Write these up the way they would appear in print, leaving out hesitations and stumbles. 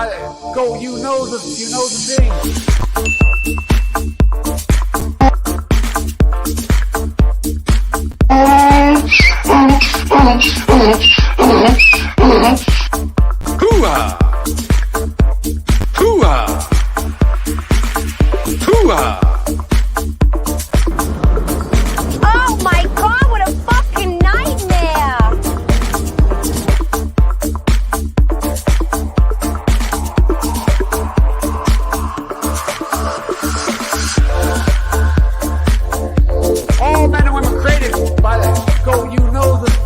Go, you know the thing. Hoo-ah! Hoo-ah! Hoo-ah! Oh my God, what a fucking nightmare! All men and women created by that. Go, you know the thing.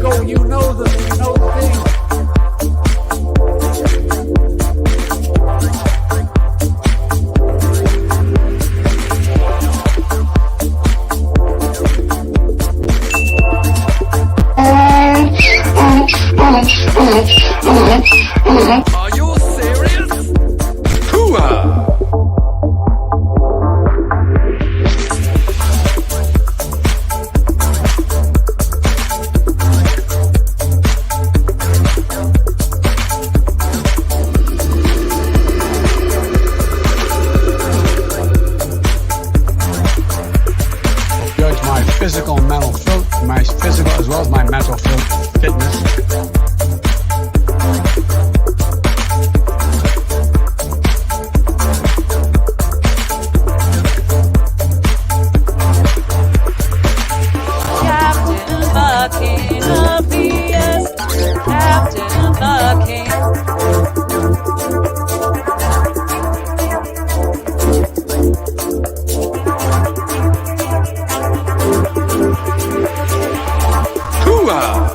Go, you know the thing. Are you serious? Hoo-ah! Physical and mental filth, my physical as well as my mental fitness. Captain Bucking of BS, Captain Bucking. Hoo-ah!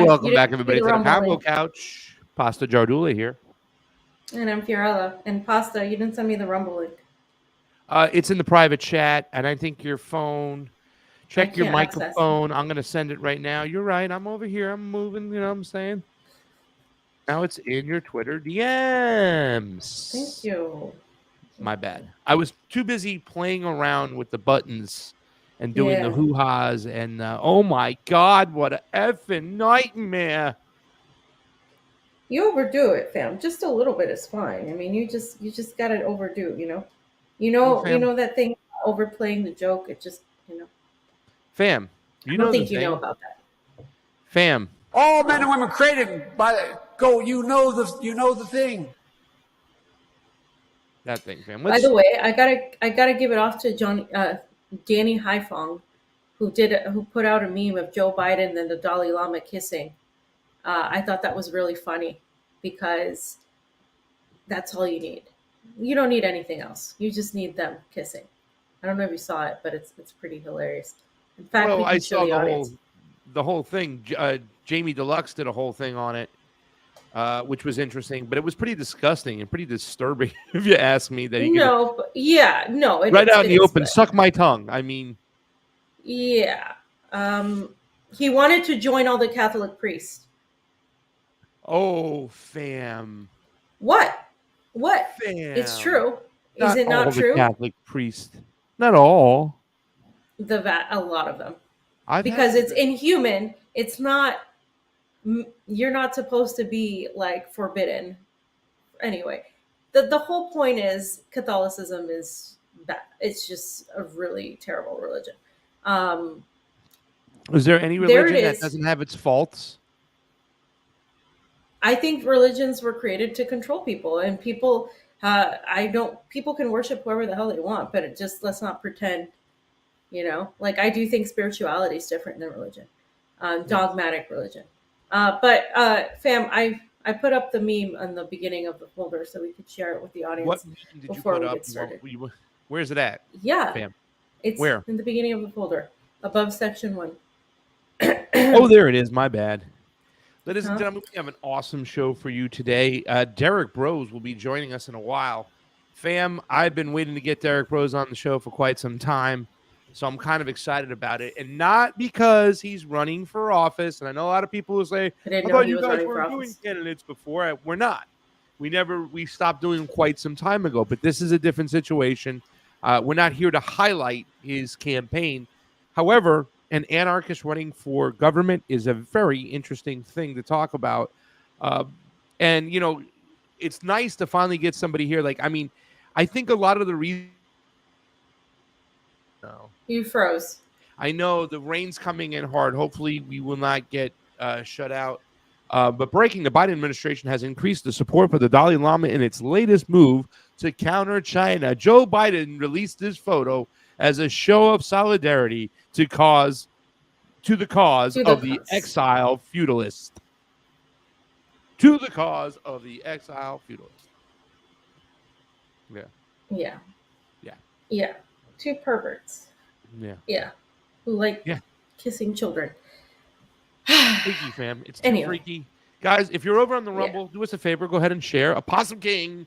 Welcome back, everybody, to the Combo Couch. Pasta Jardula here. And I'm Fiorella. And Pasta, you didn't send me the Rumble link. It's in the private chat, and I think your phone. Check your can't access it. microphone. I'm going to send it right now. You're right. I'm over here. I'm moving. You know what I'm saying? Now it's in your Twitter DMs. Thank you. My bad. I was too busy playing around with the buttons and doing the Yeah. hoo-has, and oh my God, what a effing nightmare. You overdo it, fam. Just a little bit is fine. I mean, you just got it overdo. You fam. know that thing overplaying the joke. It just Fam, you I know don't the think you know thing. about that. Fam, All men and women created by go. You know the thing. that thing, fam. By the way, I gotta give it off to Danny Haifong, who put out a meme of Joe Biden and the Dalai Lama kissing. I thought that was really funny because that's all you need. You don't need anything else. You just need them kissing. I don't know if you saw it, but it's pretty hilarious. In fact, well, we can I show saw the audience. the whole thing. Jamie Deluxe did a whole thing on it, which was interesting, but it was pretty disgusting and pretty disturbing, if you ask me. That he It right is- out in it the is, open, but- suck my tongue. I mean, Yeah. He wanted to join all the Catholic priests. oh, fam. What? Fam. It's true. Is it all not the true? Catholic priest. Not all. A lot of them. had- Because it's inhuman. It's not. You're not supposed to be like forbidden. Anyway, the whole point is Catholicism is bad. It's just a really terrible religion. Is there any There it religion that is. doesn't have its faults? I think religions were created to control people, and people. People can worship whoever the hell they want, but let's not pretend. Like I do think spirituality is different than religion, dogmatic religion. Fam, I put up the meme on the beginning of the folder so we could share it with the audience. What meme did you before put we up? get started. Where's it at? Yeah, Fam. it's Where? in the beginning of the folder, above section 1. Oh, there it is. My bad. Ladies and Huh? gentlemen, we have an awesome show for you today. Derrick Broze will be joining us in a while. Fam, I've been waiting to get Derrick Broze on the show for quite some time, so I'm kind of excited about it. And not because he's running for office. And I know a lot of people will say, I didn't I know thought he you was guys running for were doing office. candidates before. We're not. We stopped doing them quite some time ago. But this is a different situation. We're not here to highlight his campaign. However, an anarchist running for government is a very interesting thing to talk about. And, it's nice to finally get somebody here. I think a lot of the reason. No. You froze. I know the rain's coming in hard. Hopefully, we will not get shut out. But breaking, the Biden administration has increased the support for the Dalai Lama in its latest move to counter China. Joe Biden released this photo as a show of solidarity to the cause of the cause. exile feudalist. To the cause of the exile feudalist. Yeah. Yeah. Yeah. Yeah. 2 perverts. Yeah. Yeah. Who like Yeah. kissing children. Freaky, fam. It's too Anyway. freaky. Guys, if you're over on the Rumble, do us a favor. Go ahead and share. Opossum King.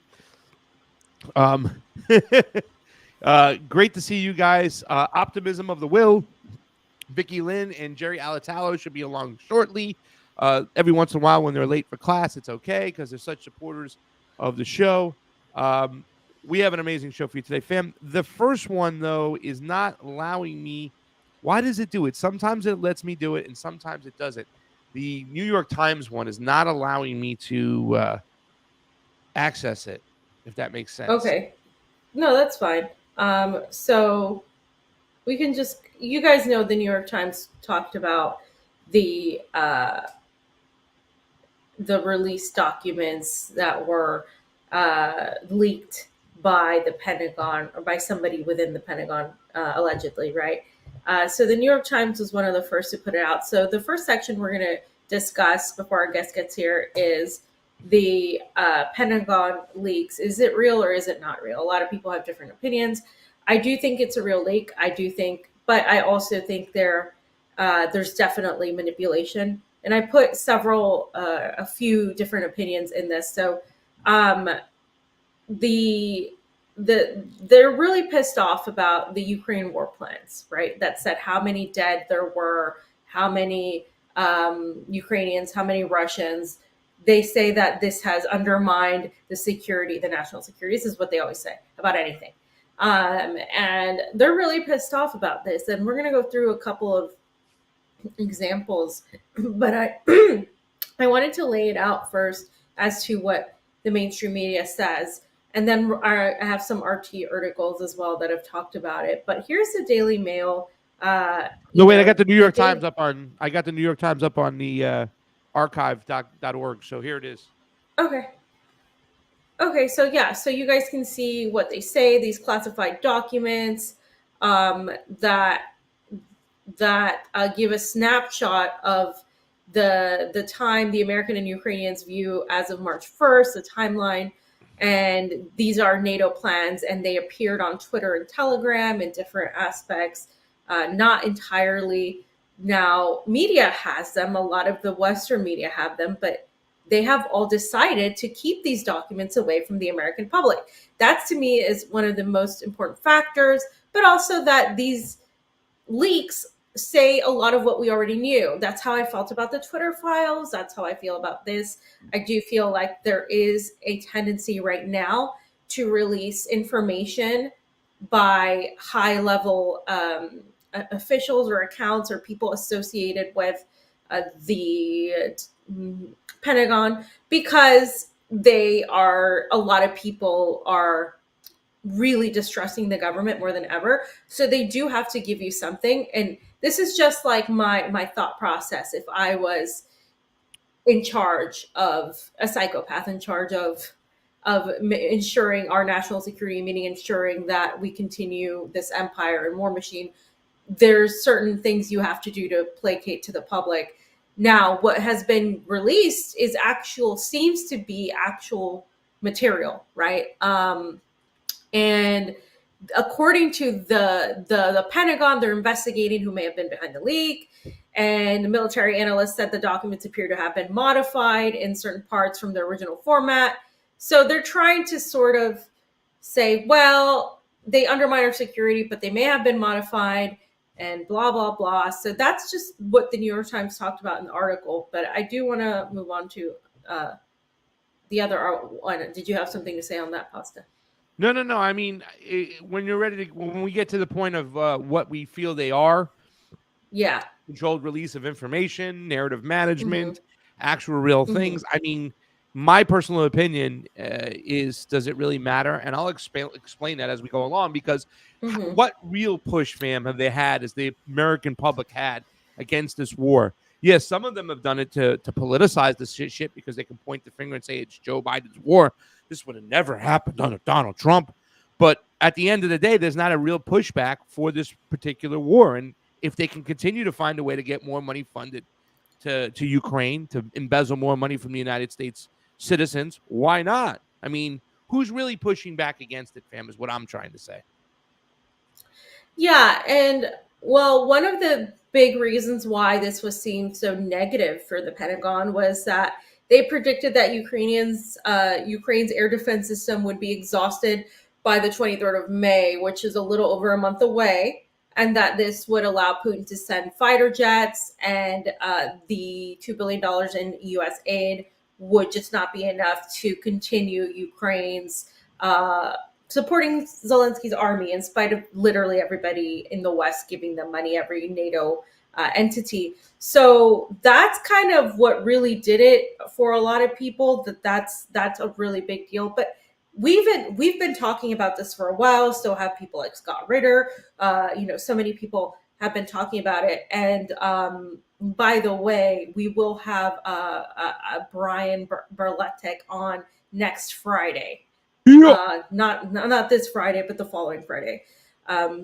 Great to see you guys. Optimism of the Will. Vicky Lynn and Jerry Alatalo should be along shortly. Every once in a while when they're late for class, it's okay because they're such supporters of the show. We have an amazing show for you today, fam. The first one, though, is not allowing me. Why does it do it? Sometimes it lets me do it, and sometimes it doesn't. The New York Times one is not allowing me to access it, if that makes sense. Okay. No, that's fine. So we can just, you guys know the New York Times talked about the release documents that were leaked by the Pentagon or by somebody within the Pentagon, allegedly, right? So the New York Times was one of the first to put it out. So the first section we're going to discuss before our guest gets here is the Pentagon leaks. Is it real or is it not real? A lot of people have different opinions. I do think it's a real leak. But I also think there's definitely manipulation and I put a few different opinions in this. So they're really pissed off about the Ukraine war plans, right? That said how many dead there were, how many Ukrainians, how many Russians. They say that this has undermined the security, the national security. This is what they always say about anything. And they're really pissed off about this. And we're going to go through a couple of examples, but I wanted to lay it out first as to what the mainstream media says. And then I have some RT articles as well that have talked about it. But here's the Daily Mail. I got the New York Times up on. I got the New York Times up on the archive.org. So here it is. Okay. So yeah, so you guys can see what they say. These classified documents that give a snapshot of the time the American and Ukrainians view as of March 1st, the timeline. And these are NATO plans, and they appeared on Twitter and Telegram in different aspects, not entirely. Now, media has them. A lot of the Western media have them, but they have all decided to keep these documents away from the American public. That, to me, is one of the most important factors, but also that these leaks say a lot of what we already knew. That's how I felt about the Twitter files. That's how I feel about this. I do feel like there is a tendency right now to release information by high-level officials or accounts or people associated with the Pentagon, because a lot of people are really distrusting the government more than ever. So they do have to give you something. And this is just like my thought process. If I was in charge of a psychopath, in charge of ensuring our national security, meaning ensuring that we continue this empire and war machine, there's certain things you have to do to placate to the public. Now, what has been released seems to be actual material, right? And according to the Pentagon, they're investigating who may have been behind the leak. And the military analyst said the documents appear to have been modified in certain parts from the original format. So they're trying to sort of say, well, they undermine our security, but they may have been modified and blah, blah, blah. So that's just what the New York Times talked about in the article. But I do want to move on to the other one. Did you have something to say on that, Pasta? No. I mean, when we get to the point of what we feel they are, yeah, controlled release of information, narrative management, actual real things. I mean, my personal opinion is, does it really matter? And I'll explain that as we go along, because what real push, fam, have they had, as the American public had against this war? Yes, some of them have done it to politicize this shit because they can point the finger and say it's Joe Biden's war. This would have never happened under Donald Trump. But at the end of the day, there's not a real pushback for this particular war. And if they can continue to find a way to get more money funded to Ukraine, to embezzle more money from the United States citizens, why not? I mean, who's really pushing back against it, fam, is what I'm trying to say. Yeah, and well, one of the big reasons why this was seen so negative for the Pentagon was that they predicted that Ukraine's air defense system would be exhausted by the 23rd of May, which is a little over a month away, and that this would allow Putin to send fighter jets, and the $2 billion in U.S. aid would just not be enough to continue Ukraine's supporting Zelensky's army, in spite of literally everybody in the West giving them money, every NATO entity. So that's kind of what really did it for a lot of people. That's a really big deal. But we've been talking about this for a while. So have people like Scott Ritter. So many people have been talking about it. And by the way, we will have a Brian Berletic on next Friday. Not this Friday, but the following Friday.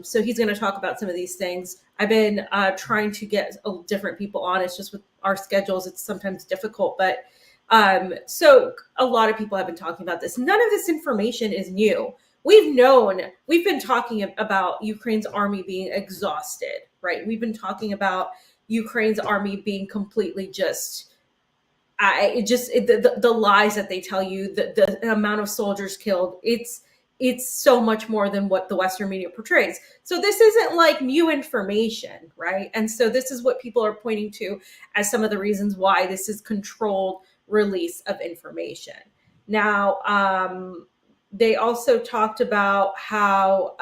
So he's going to talk about some of these things. I've been trying to get different people on. It's just with our schedules, it's sometimes difficult. But so a lot of people have been talking about this. None of this information is new. We've been talking about Ukraine's army being exhausted, right? We've been talking about Ukraine's army being completely the lies that they tell you, the amount of soldiers killed, it's so much more than what the Western media portrays. So this isn't like new information, right? And so this is what people are pointing to as some of the reasons why this is controlled release of information. Now, they also talked about how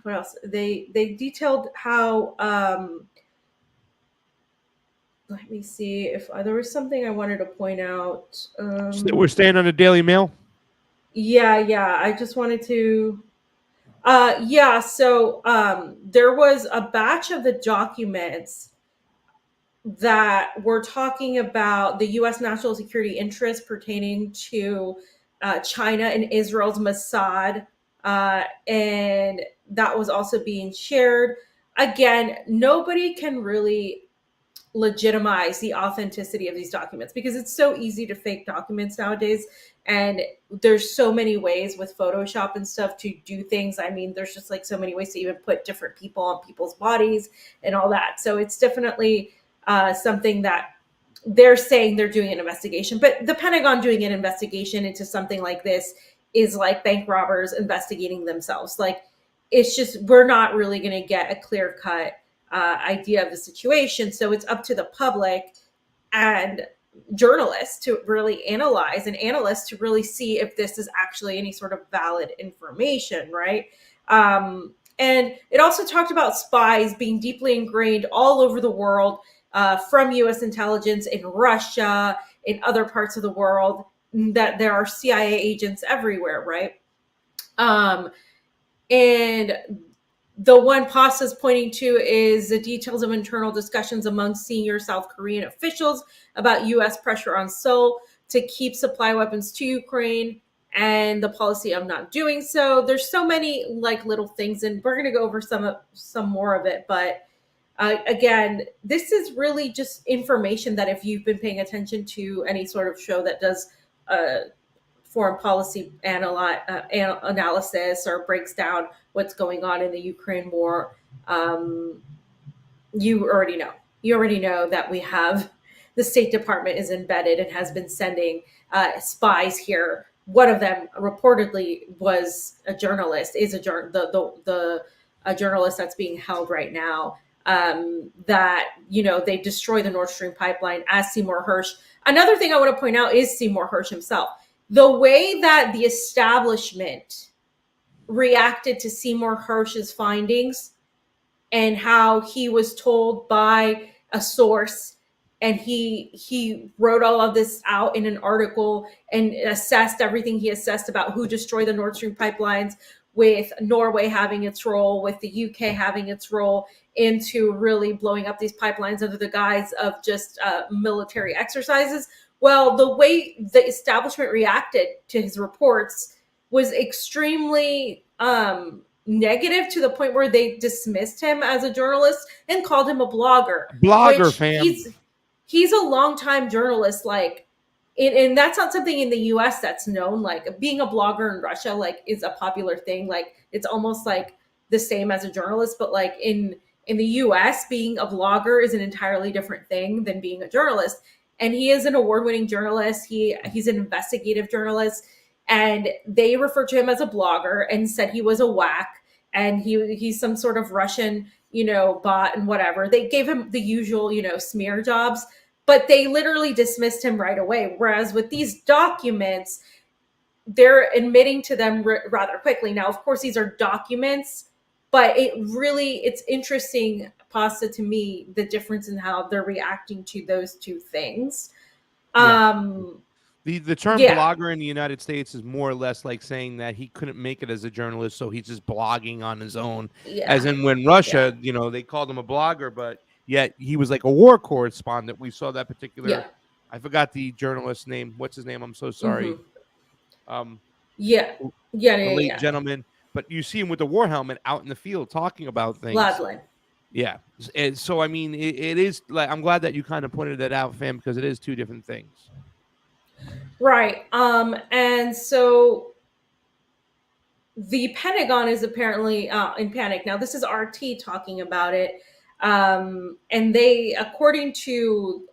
what else? They detailed how let me see if there was something I wanted to point out. We're staying on the Daily Mail. Yeah. I just wanted to. So there was a batch of the documents that were talking about the U.S. national security interests pertaining to China and Israel's Mossad, and that was also being shared. Again, nobody can really legitimize the authenticity of these documents because it's so easy to fake documents nowadays, and there's so many ways with Photoshop and stuff to do things. I mean, there's just like so many ways to even put different people on people's bodies and all that. So it's definitely something that they're saying they're doing an investigation, but the Pentagon doing an investigation into something like this is like bank robbers investigating themselves. Like, it's just, we're not really going to get a clear cut idea of the situation. So it's up to the public and journalists to really analyze, and analysts to really see if this is actually any sort of valid information, right? And it also talked about spies being deeply ingrained all over the world, from U.S. intelligence in Russia, in other parts of the world, that there are CIA agents everywhere, right? And the one Pasta is pointing to is the details of internal discussions among senior South Korean officials about U.S. pressure on Seoul to keep supply weapons to Ukraine and the policy of not doing so. There's so many like little things, and we're going to go over some more of it. But again, this is really just information that if you've been paying attention to any sort of show that does foreign policy analysis or breaks down what's going on in the Ukraine war, you already know. You already know that we have the State Department is embedded and has been sending spies here. One of them reportedly was a journalist, is a journalist that's being held right now. That, you know, they destroy the Nord Stream pipeline as Seymour Hersh. Another thing I want to point out is Seymour Hersh himself. The way that the establishment reacted to Seymour Hersh's findings and how he was told by a source, and he wrote all of this out in an article and assessed everything he assessed about who destroyed the Nord Stream pipelines, with Norway having its role, with the UK having its role into really blowing up these pipelines under the guise of just military exercises. Well, the way the establishment reacted to his reports was extremely negative, to the point where they dismissed him as a journalist and called him a blogger. Fam. He's a longtime journalist, like, and that's not something in the US that's known. Like, being a blogger in Russia, like, is a popular thing. Like, it's almost like the same as a journalist, but like in the US, being a blogger is an entirely different thing than being a journalist. And he is an award-winning journalist. He's an investigative journalist, and they referred to him as a blogger and said he was a whack, and he's some sort of Russian, you know, bot and whatever. They gave him the usual, you know, smear jobs, but they literally dismissed him right away. Whereas with these documents, they're admitting to them rather quickly. Now, of course, these are documents, but it's interesting, Pasta, to me, the difference in how they're reacting to those two things. The term blogger in the United States is more or less like saying that he couldn't make it as a journalist, so he's just blogging on his own. Yeah. As in when Russia, you know, they called him a blogger, but yet he was like a war correspondent. We saw that particular, I forgot the journalist's name. What's his name? I'm so sorry. Mm-hmm. Late gentleman. But you see him with the war helmet out in the field talking about things. Gladly. Yeah. And so, I mean, it is like, I'm glad that you kind of pointed that out, fam, because it is two different things. Right. And so the Pentagon is apparently in panic. Now, this is RT talking about it. And they, according to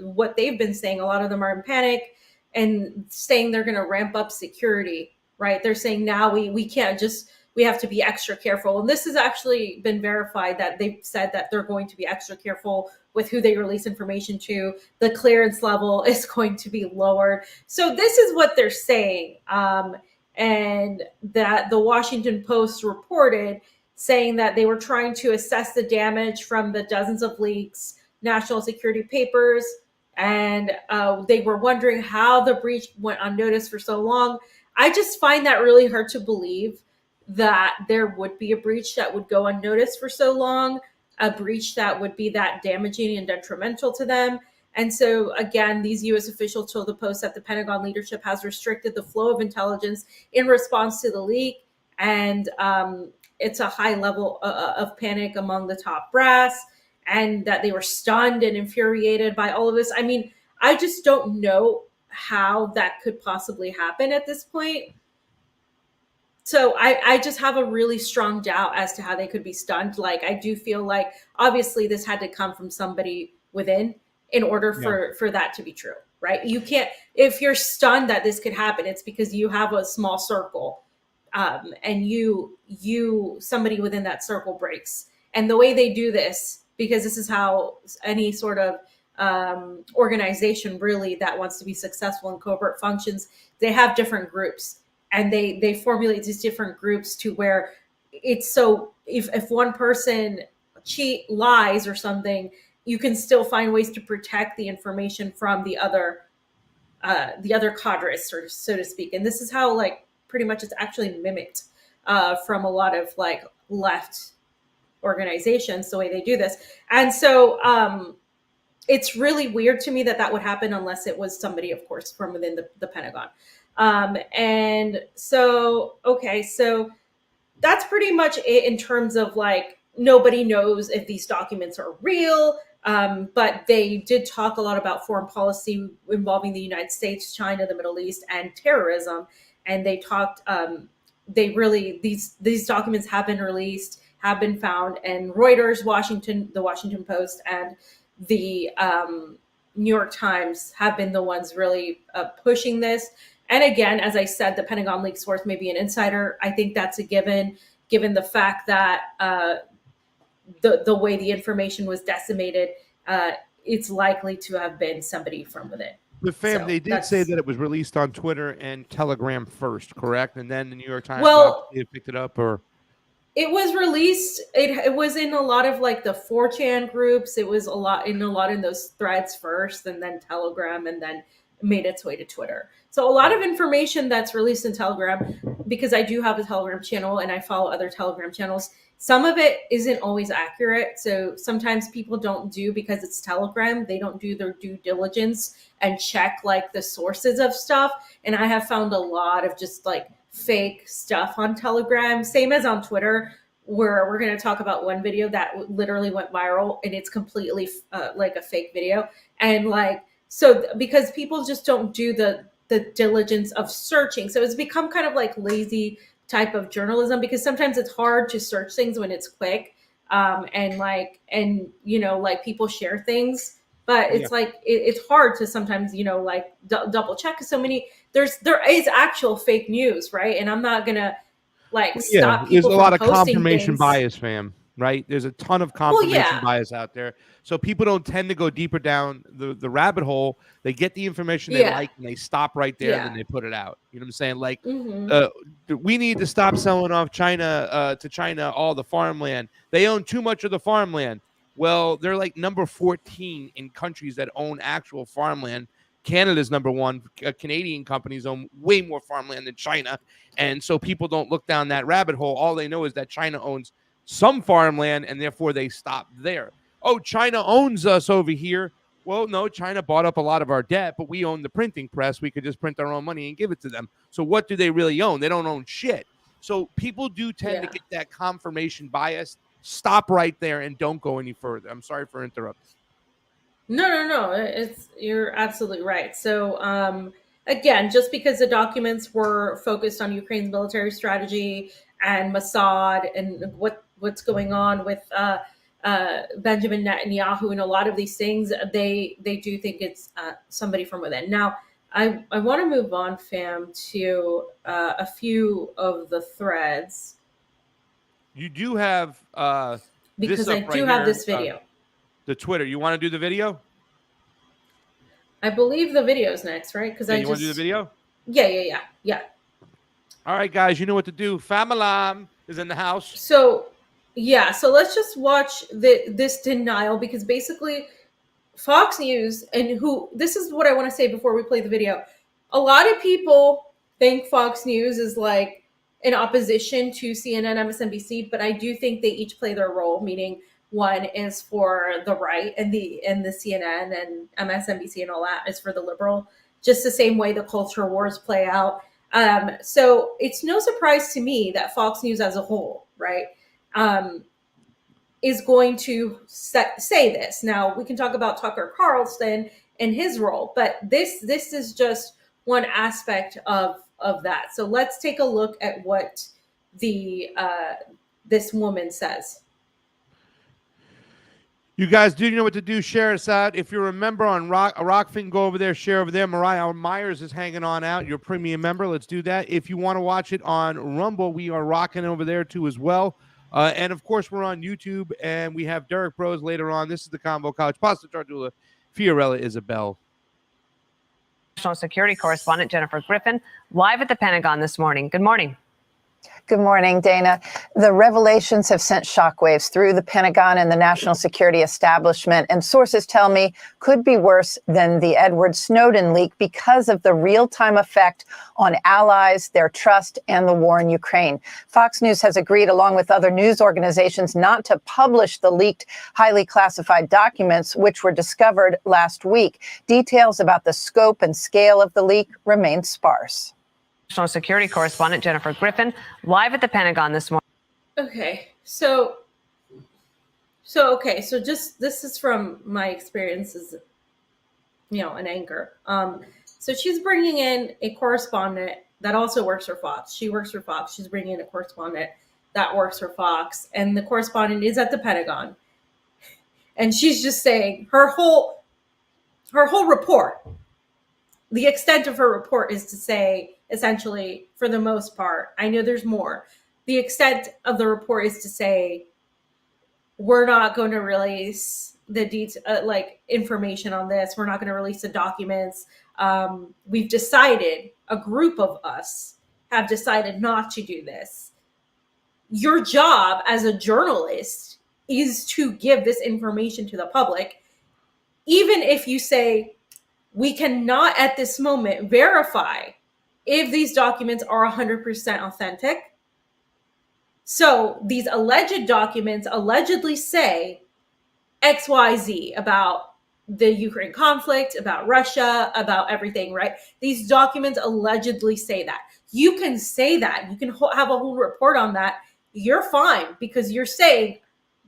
what they've been saying, a lot of them are in panic and saying they're going to ramp up security, right? They're saying now we can't just, we have to be extra careful. And this has actually been verified that they've said that they're going to be extra careful with who they release information to. The clearance level is going to be lowered. So this is what they're saying. And that the Washington Post reported saying that they were trying to assess the damage from the dozens of leaks, national security papers, and they were wondering how the breach went unnoticed for so long. I just find that really hard to believe that there would be a breach that would go unnoticed for so long, a breach that would be that damaging and detrimental to them. And so, again, these U.S. officials told the Post that the Pentagon leadership has restricted the flow of intelligence in response to the leak. And it's a high level of panic among the top brass, and that they were stunned and infuriated by all of this. I mean, I just don't know how that could possibly happen at this point. So I just have a really strong doubt as to how they could be stunned. Like, I do feel like obviously this had to come from somebody within in order for that to be true, right? You can't, if you're stunned that this could happen, it's because you have a small circle and somebody within that circle breaks. And the way they do this, because this is how any sort of organization really that wants to be successful in covert functions, they have different groups, and they formulate these different groups to where it's so if one person lies or something, you can still find ways to protect the information from the other cadres, so to speak. And this is how, like, pretty much it's actually mimicked from a lot of like left organizations, the way they do this. And so it's really weird to me that would happen unless it was somebody, of course, from within the Pentagon. And so, okay, so that's pretty much it in terms of like, nobody knows if these documents are real. But they did talk a lot about foreign policy involving the United States, China, the Middle East, and terrorism. And they talked, these documents have been released, have been found, and Reuters, the Washington Post, and the New York Times have been the ones really pushing this. And again, as I said, the Pentagon leak source may be an insider. I think that's a given the fact that the way the information was decimated, it's likely to have been somebody from within. The fam, they did say that it was released on Twitter and Telegram first, correct? And then the New York Times picked it up, or it was released. It was in a lot of like the 4chan groups. It was a lot in those threads first, and then Telegram, and then made its way to Twitter. So a lot of information that's released in Telegram, because I do have a Telegram channel and I follow other Telegram channels. Some of it isn't always accurate. So sometimes people don't do, because it's Telegram, they don't do their due diligence and check like the sources of stuff. And I have found a lot of just like fake stuff on Telegram, same as on Twitter, where we're going to talk about one video that literally went viral and it's completely like a fake video. And like, so because people just don't do the diligence of searching. So it's become kind of like lazy type of journalism, because sometimes it's hard to search things when it's quick. And you know, like people share things, but it's like, it's hard to sometimes, you know, like double check. So many, there is actual fake news, right? And I'm not going to like stop people there's a lot of posting confirmation things. bias, fam, right? There's a ton of confirmation bias out there. So people don't tend to go deeper down the rabbit hole. They get the information they like and they stop right there and then they put it out. You know what I'm saying? Like, we need to stop selling off to China all the farmland. They own too much of the farmland. Well, they're like number 14 in countries that own actual farmland. Canada's number 1. Canadian companies own way more farmland than China. And so people don't look down that rabbit hole. All they know is that China owns some farmland, and therefore they stop there. Oh, China owns us over here. Well, no, China bought up a lot of our debt, but we own the printing press. We could just print our own money and give it to them. So what do they really own? They don't own shit. So people do tend to get that confirmation bias. Stop right there and don't go any further. I'm sorry for interrupting. No. You're absolutely right. So again, just because the documents were focused on Ukraine's military strategy and Mossad and what's going on with Benjamin Netanyahu and a lot of these things, they do think it's somebody from within. Now, I want to move on, fam, to a few of the threads. You do have because this I up do right have here, this video. the Twitter. You want to do the video? I believe the video's next, right? Because You want to do the video? Yeah. All right, guys, you know what to do. Famalam is in the house. So let's just watch this denial, because basically Fox News, and this is what I want to say before we play the video. A lot of people think Fox News is like in opposition to CNN, MSNBC, but I do think they each play their role, meaning one is for the right and the CNN and MSNBC and all that is for the liberal, just the same way the culture wars play out. So it's no surprise to me that Fox News as a whole, right, is going to say this. Now, we can talk about Tucker Carlson and his role, but this is just one aspect of that. So let's take a look at what this woman says. You guys do know what to do. Share us out. If you remember on Rockfin, go over there, share over there. Mariah Myers is hanging on out. You're a premium member. Let's do that. If you want to watch it on Rumble, we are rocking over there too as well. And of course, we're on YouTube, and we have Derrick Broze later on. This is the Combo Couch. Pasta Tardula, Fiorella Isabel. National Security Correspondent Jennifer Griffin, live at the Pentagon this morning. Good morning. Good morning, Dana. The revelations have sent shockwaves through the Pentagon and the national security establishment, and sources tell me could be worse than the Edward Snowden leak because of the real-time effect on allies, their trust, and the war in Ukraine. Fox News has agreed, along with other news organizations, not to publish the leaked, highly classified documents, which were discovered last week. Details about the scope and scale of the leak remain sparse. National Security Correspondent Jennifer Griffin, live at the Pentagon this morning. Okay, so just this is from my experiences, an anchor. So she's bringing in a correspondent that also works for Fox. She works for Fox. She's bringing in a correspondent that works for Fox, and the correspondent is at the Pentagon, and she's just saying her whole report. The extent of her report is to say, essentially, for the most part, I know there's more. The extent of the report is to say, we're not going to release the information on this. We're not going to release the documents. We've decided, a group of us have decided not to do this. Your job as a journalist is to give this information to the public, even if you say, we cannot at this moment verify if these documents are 100% authentic. So these alleged documents allegedly say XYZ about the Ukraine conflict, about Russia, about everything, right? These documents allegedly say that. You can say that. You can have a whole report on that. You're fine, because you're saying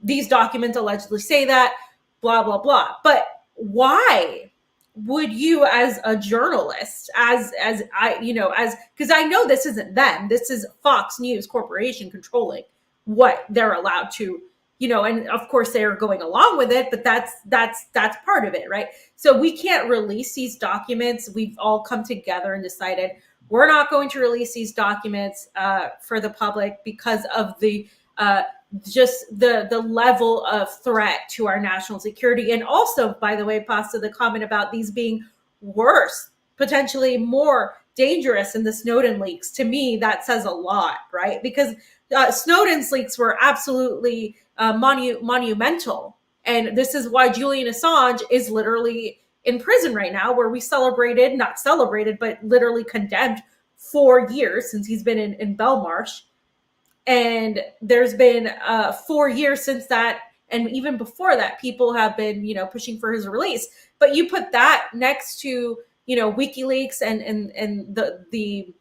these documents allegedly say that, blah, blah, blah. But why would you, as a journalist, because I know this isn't them, this is Fox News Corporation controlling what they're allowed to, and of course they're going along with it, but that's part of it, right? So we can't release these documents. We've all come together and decided we're not going to release these documents for the public because of the just the level of threat to our national security. And also, by the way, Pasta, the comment about these being worse, potentially more dangerous than the Snowden leaks, to me, that says a lot, right? Because Snowden's leaks were absolutely monumental. And this is why Julian Assange is literally in prison right now, where we not celebrated, but literally condemned 4 years since he's been in Belmarsh. And there's been 4 years since that. And even before that, people have been, pushing for his release. But you put that next to, WikiLeaks and the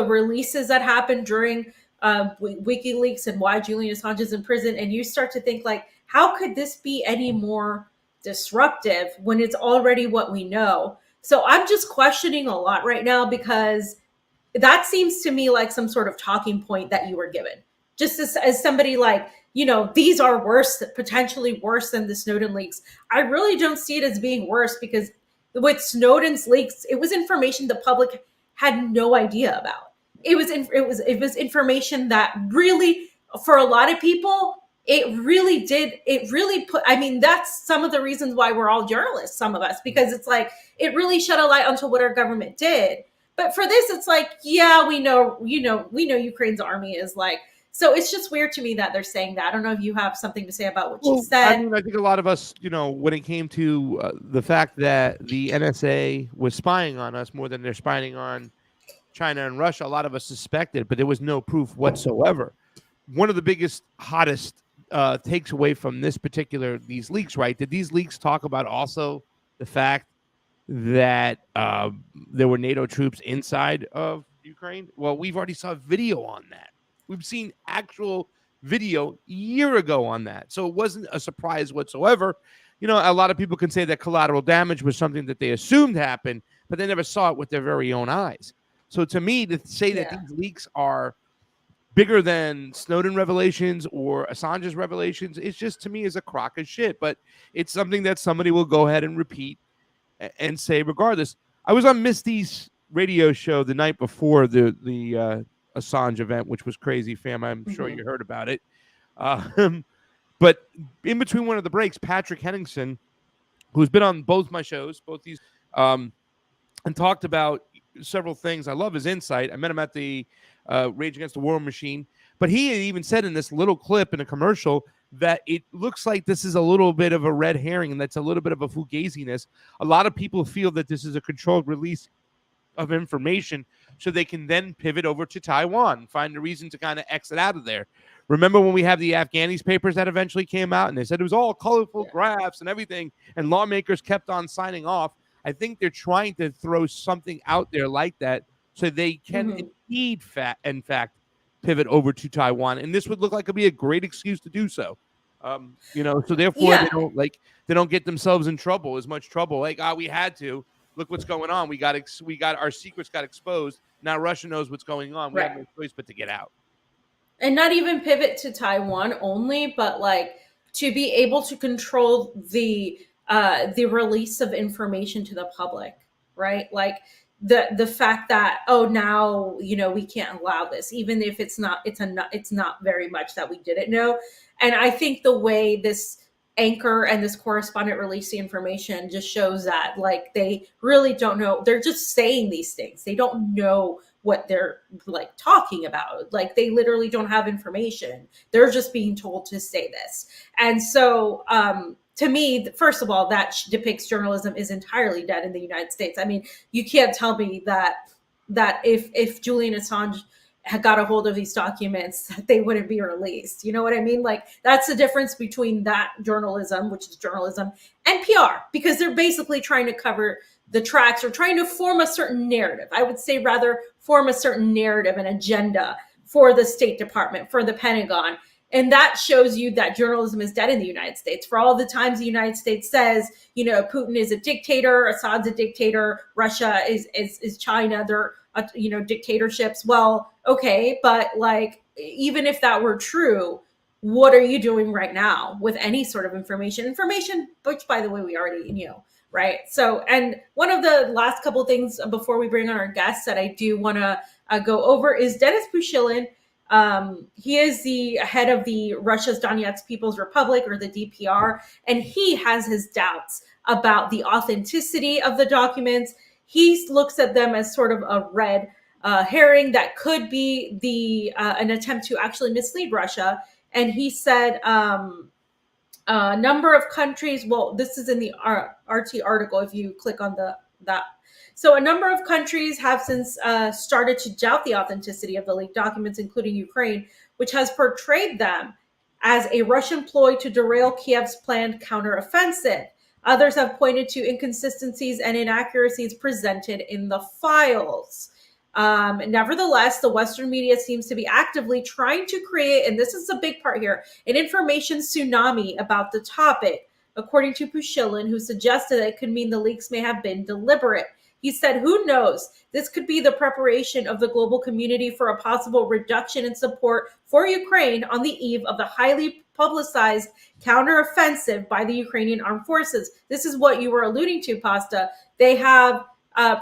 releases that happened during WikiLeaks and why Julian Assange is in prison. And you start to think, like, how could this be any more disruptive when it's already what we know? So I'm just questioning a lot right now, because that seems to me like some sort of talking point that you were given. just as somebody like, these are worse, potentially worse than the Snowden leaks. I really don't see it as being worse, because with Snowden's leaks, it was information the public had no idea about. It was information that really, for a lot of people, it really put, that's some of the reasons why we're all journalists, some of us, because it's like, it really shed a light onto what our government did. But for this, it's like, yeah, we know Ukraine's army is like, so it's just weird to me that they're saying that. I don't know if you have something to say about what you said. I think a lot of us, when it came to the fact that the NSA was spying on us more than they're spying on China and Russia, a lot of us suspected, but there was no proof whatsoever. One of the biggest, hottest takes away from these leaks, right? Did these leaks talk about also the fact that there were NATO troops inside of Ukraine? Well, we've already saw video on that. We've seen actual video a year ago on that. So it wasn't a surprise whatsoever. A lot of people can say that collateral damage was something that they assumed happened, but they never saw it with their very own eyes. So to me, to say that these leaks are bigger than Snowden revelations or Assange's revelations, it's just, to me, is a crock of shit. But it's something that somebody will go ahead and repeat and say regardless. I was on Misty's radio show the night before the Assange event, which was crazy, fam. I'm sure you heard about it. But in between one of the breaks, Patrick Henningsen, who's been on both my shows, both these, and talked about several things. I love his insight. I met him at the Rage Against the War Machine, but he had even said in this little clip in a commercial that it looks like this is a little bit of a red herring, and that's a little bit of a fugaziness. A lot of people feel that this is a controlled release of information so they can then pivot over to Taiwan, find a reason to kind of exit out of there. Remember when we have the Afghanis papers that eventually came out, and they said it was all colorful graphs and everything, and lawmakers kept on signing off? I think they're trying to throw something out there like that so they can indeed, in fact, pivot over to Taiwan, and this would look like it'd be a great excuse to do so. So therefore they don't get themselves in trouble, as much trouble. Like, we had to. Look what's going on. We got our secrets got exposed. Now Russia knows what's going on. We have no choice but to get out. And not even pivot to Taiwan only, but like to be able to control the release of information to the public, right? Like the fact that, now we can't allow this, even if it's not very much that we didn't know. And I think the way this anchor and this correspondent release the information just shows that, like, they really don't know. They're just saying these things. They don't know what they're like talking about. Like, they literally don't have information. They're just being told to say this. And so to me, first of all, that depicts journalism is entirely dead in the United States. I mean, you can't tell me that if Julian Assange had got a hold of these documents, that they wouldn't be released. You know what I mean? Like, that's the difference between that journalism, which is journalism, and PR, because they're basically trying to cover the tracks or trying to form a certain narrative. I would say rather form a certain narrative, an agenda for the State Department, for the Pentagon. And that shows you that journalism is dead in the United States. For all the times the United States says, Putin is a dictator, Assad's a dictator, Russia is China, they're dictatorships. Well, okay, but like, even if that were true, what are you doing right now with any sort of information, which, by the way, we already knew, right? So, and one of the last couple of things before we bring on our guests that I do want to go over is Denis Pushilin. He is the head of the Russia's Donetsk People's Republic, or the DPR, and he has his doubts about the authenticity of the documents. He looks at them as sort of a red herring that could be an attempt to actually mislead Russia. And he said a number of countries, well, this is in the RT article, if you click on that. So a number of countries have since started to doubt the authenticity of the leaked documents, including Ukraine, which has portrayed them as a Russian ploy to derail Kiev's planned counteroffensive. Others have pointed to inconsistencies and inaccuracies presented in the files. Nevertheless, the Western media seems to be actively trying to create, and this is a big part here, an information tsunami about the topic, according to Pushilin, who suggested that it could mean the leaks may have been deliberate. He said, who knows? This could be the preparation of the global community for a possible reduction in support for Ukraine on the eve of the highly publicized counteroffensive by the Ukrainian armed forces. This is what you were alluding to, Pasta. They have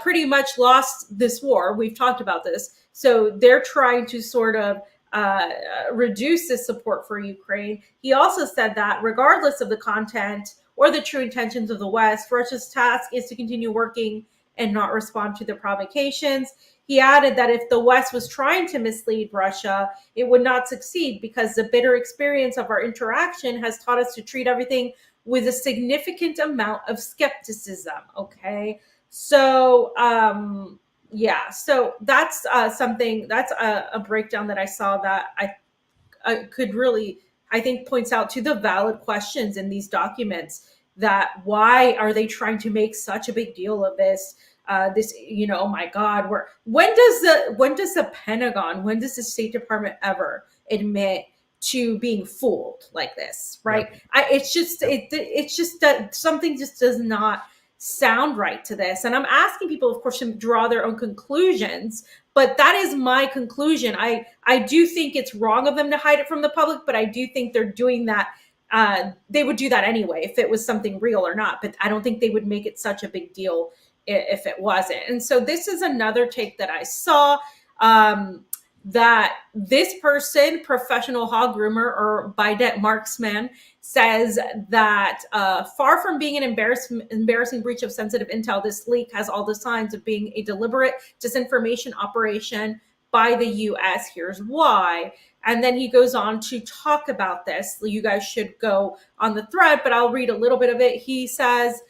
pretty much lost this war. We've talked about this. So they're trying to sort of reduce this support for Ukraine. He also said that regardless of the content or the true intentions of the West, Russia's task is to continue working and not respond to the provocations. He added that if the West was trying to mislead Russia, it would not succeed because the bitter experience of our interaction has taught us to treat everything with a significant amount of skepticism. Okay. So, yeah, so that's something, that's a breakdown that I saw that I could really, I think, points out to the valid questions in these documents, that why are they trying to make such a big deal of this? This, oh my God, when does the Pentagon, when does the State Department ever admit to being fooled like this, right? Yeah. It's just that something just does not sound right to this. And I'm asking people, of course, to draw their own conclusions, but that is my conclusion. I do think it's wrong of them to hide it from the public, but I do think they're doing that. They would do that anyway if it was something real or not, but I don't think they would make it such a big deal if it wasn't. And so this is another take that I saw, that this person, professional hog groomer or Biden marksman, says that far from being an embarrassing breach of sensitive intel, this leak has all the signs of being a deliberate disinformation operation by the U.S. Here's why. And then he goes on to talk about this. You guys should go on the thread, but I'll read a little bit of it. He says,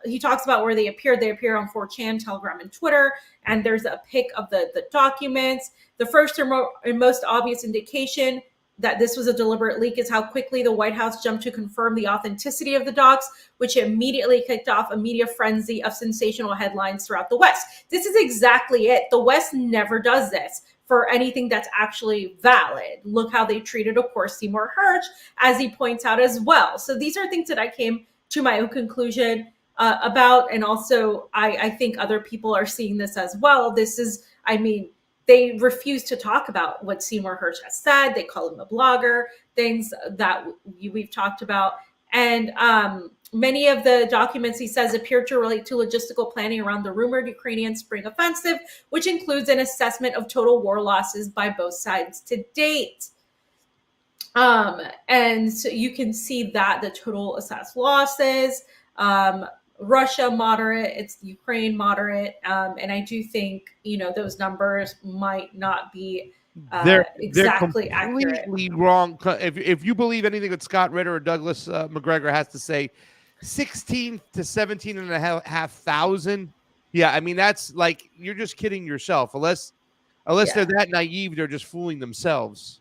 he talks about where they appeared. They appear on 4chan, Telegram, and Twitter. And there's a pic of the documents. The first and most obvious indication that this was a deliberate leak is how quickly the White House jumped to confirm the authenticity of the docs, which immediately kicked off a media frenzy of sensational headlines throughout the West. This is exactly it. The West never does this for anything that's actually valid. Look how they treated, of course, Seymour Hersh, as he points out as well. So these are things that I came to my own conclusion about. And also, I think other people are seeing this as well. This is, they refuse to talk about what Seymour Hersh has said. They call him a blogger, things that we've talked about. And many of the documents, he says, appear to relate to logistical planning around the rumored Ukrainian spring offensive, which includes an assessment of total war losses by both sides to date. And so you can see that the total assessed losses, Russia moderate, it's Ukraine moderate. And I do think, those numbers might not be exactly they're accurate. Completely wrong. If you believe anything that Scott Ritter or Douglas McGregor has to say, 16 to 17 and a half thousand. Yeah, that's like, you're just kidding yourself. Unless they're that naive, they're just fooling themselves.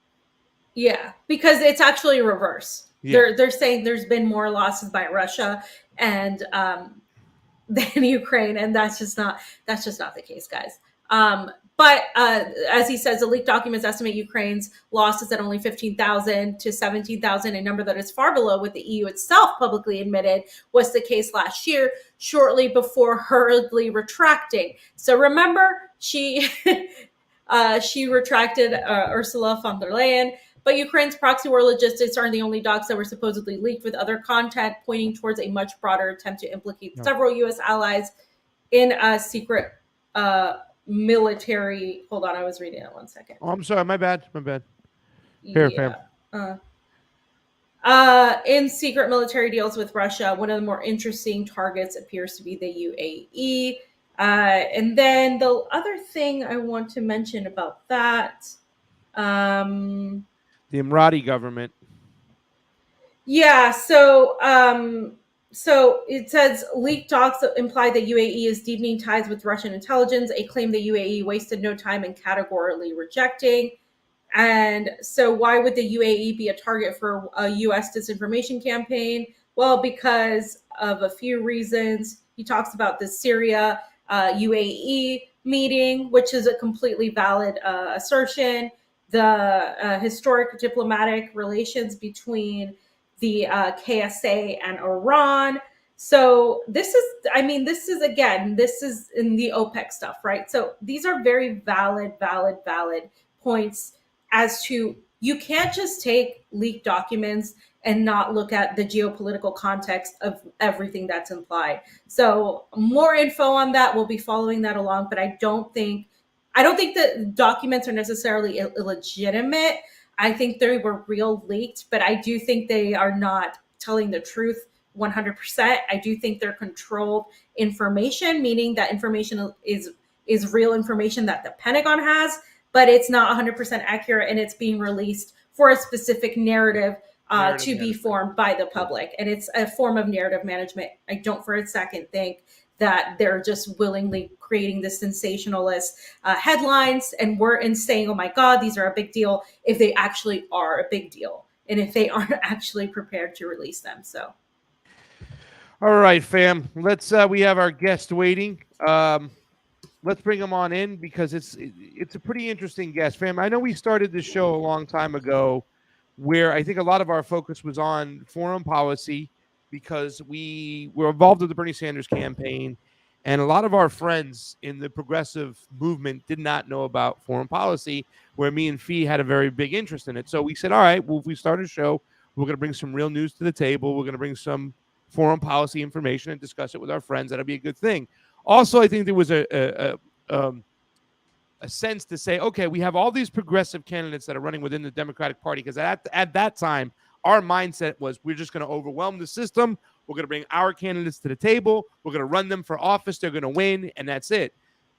Yeah, because it's actually reverse. Yeah. They're saying there's been more losses by Russia and than Ukraine, and that's just not the case, guys. But as he says, the leaked documents estimate Ukraine's losses at only 15,000 to 17,000, a number that is far below what the EU itself publicly admitted was the case last year, shortly before hurriedly retracting. So remember, she retracted Ursula von der Leyen. But Ukraine's proxy war logistics aren't the only docs that were supposedly leaked, with other content pointing towards a much broader attempt to implicate several U.S. allies in a secret military. Hold on, I was reading it 1 second. Oh, I'm sorry, my bad. Fair. In secret military deals with Russia, one of the more interesting targets appears to be the UAE. And then the other thing I want to mention about that. The Emirati government. Yeah, so it says leaked docs imply that UAE is deepening ties with Russian intelligence, a claim the UAE wasted no time in categorically rejecting. And so why would the UAE be a target for a U.S. disinformation campaign? Well, because of a few reasons. He talks about the Syria UAE meeting, which is a completely valid assertion. The historic diplomatic relations between the KSA and Iran, So this is again, this is in the OPEC stuff, right? So these are very valid points as to you can't just take leaked documents and not look at the geopolitical context of everything that's implied. So more info on that, we'll be following that along, but I don't think that documents are necessarily illegitimate. I think they were real leaked, but I do think they are not telling the truth 100%. I do think they're controlled information, meaning that information is real information that the Pentagon has, but it's not 100% accurate, and it's being released for a specific narrative to be formed by the public. And it's a form of narrative management. I don't for a second think that they're just willingly creating the sensationalist headlines and saying, oh my God, these are a big deal, if they actually are a big deal and if they aren't actually prepared to release them. So. All right, fam. Let's we have our guest waiting. Let's bring him on in because it's a pretty interesting guest, fam. I know we started this show a long time ago where I think a lot of our focus was on foreign policy because we were involved with the Bernie Sanders campaign, and a lot of our friends in the progressive movement did not know about foreign policy, where me and Fee had a very big interest in it. So we said, all right, well, if we start a show, we're going to bring some real news to the table. We're going to bring some foreign policy information and discuss it with our friends. That'll be a good thing. Also, I think there was a sense to say, okay, we have all these progressive candidates that are running within the Democratic Party, because at that time, our mindset was we're just going to overwhelm the system. We're going to bring our candidates to the table. We're going to run them for office. They're going to win, and that's it.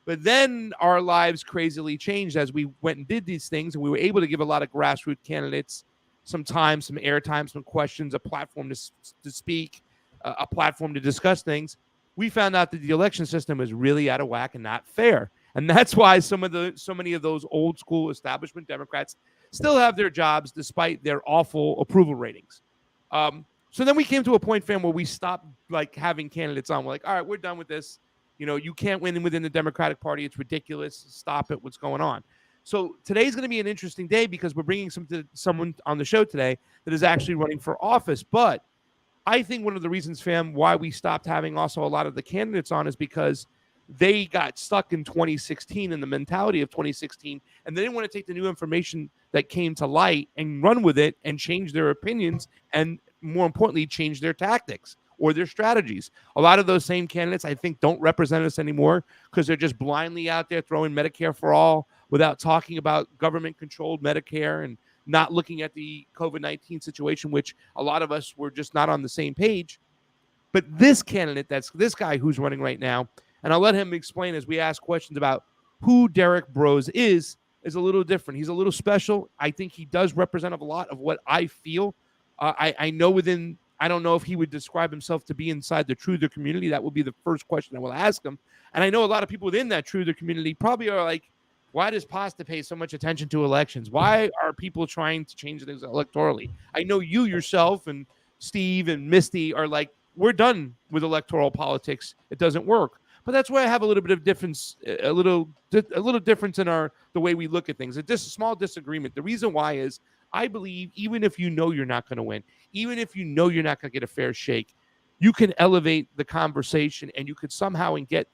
But then our lives crazily changed as we went and did these things, and we were able to give a lot of grassroots candidates some time, some airtime, some questions, a platform to speak, a platform to discuss things. We found out that the election system is really out of whack and not fair. And that's why so many of those old school establishment Democrats still have their jobs despite their awful approval ratings. So then we came to a point, fam, where we stopped having candidates on. We're like, all right, we're done with this. You can't win within the Democratic Party. It's ridiculous. Stop it. What's going on? So today's going to be an interesting day because we're bringing someone on the show today that is actually running for office. But I think one of the reasons, fam, why we stopped having also a lot of the candidates on is because they got stuck in 2016 in the mentality of 2016, and they didn't want to take the new information that came to light and run with it and change their opinions and, more importantly, change their tactics or their strategies. A lot of those same candidates, I think, don't represent us anymore because they're just blindly out there throwing Medicare for all without talking about government-controlled Medicare and not looking at the COVID-19 situation, which a lot of us were just not on the same page. But this candidate, that's this guy who's running right now, and I'll let him explain as we ask questions about who Derrick Broze is a little different. He's a little special. I think he does represent a lot of what I feel. I don't know if he would describe himself to be inside the truther community. That will be the first question I will ask him. And I know a lot of people within that truther community probably are like, why does Pasta pay so much attention to elections? Why are people trying to change things electorally? I know you yourself and Steve and Misty are like, we're done with electoral politics. It doesn't work. But that's why I have a little bit of difference, a little difference in the way we look at things. A small disagreement. The reason why is I believe even if you know you're not going to win, even if you know you're not going to get a fair shake, you can elevate the conversation and you could somehow get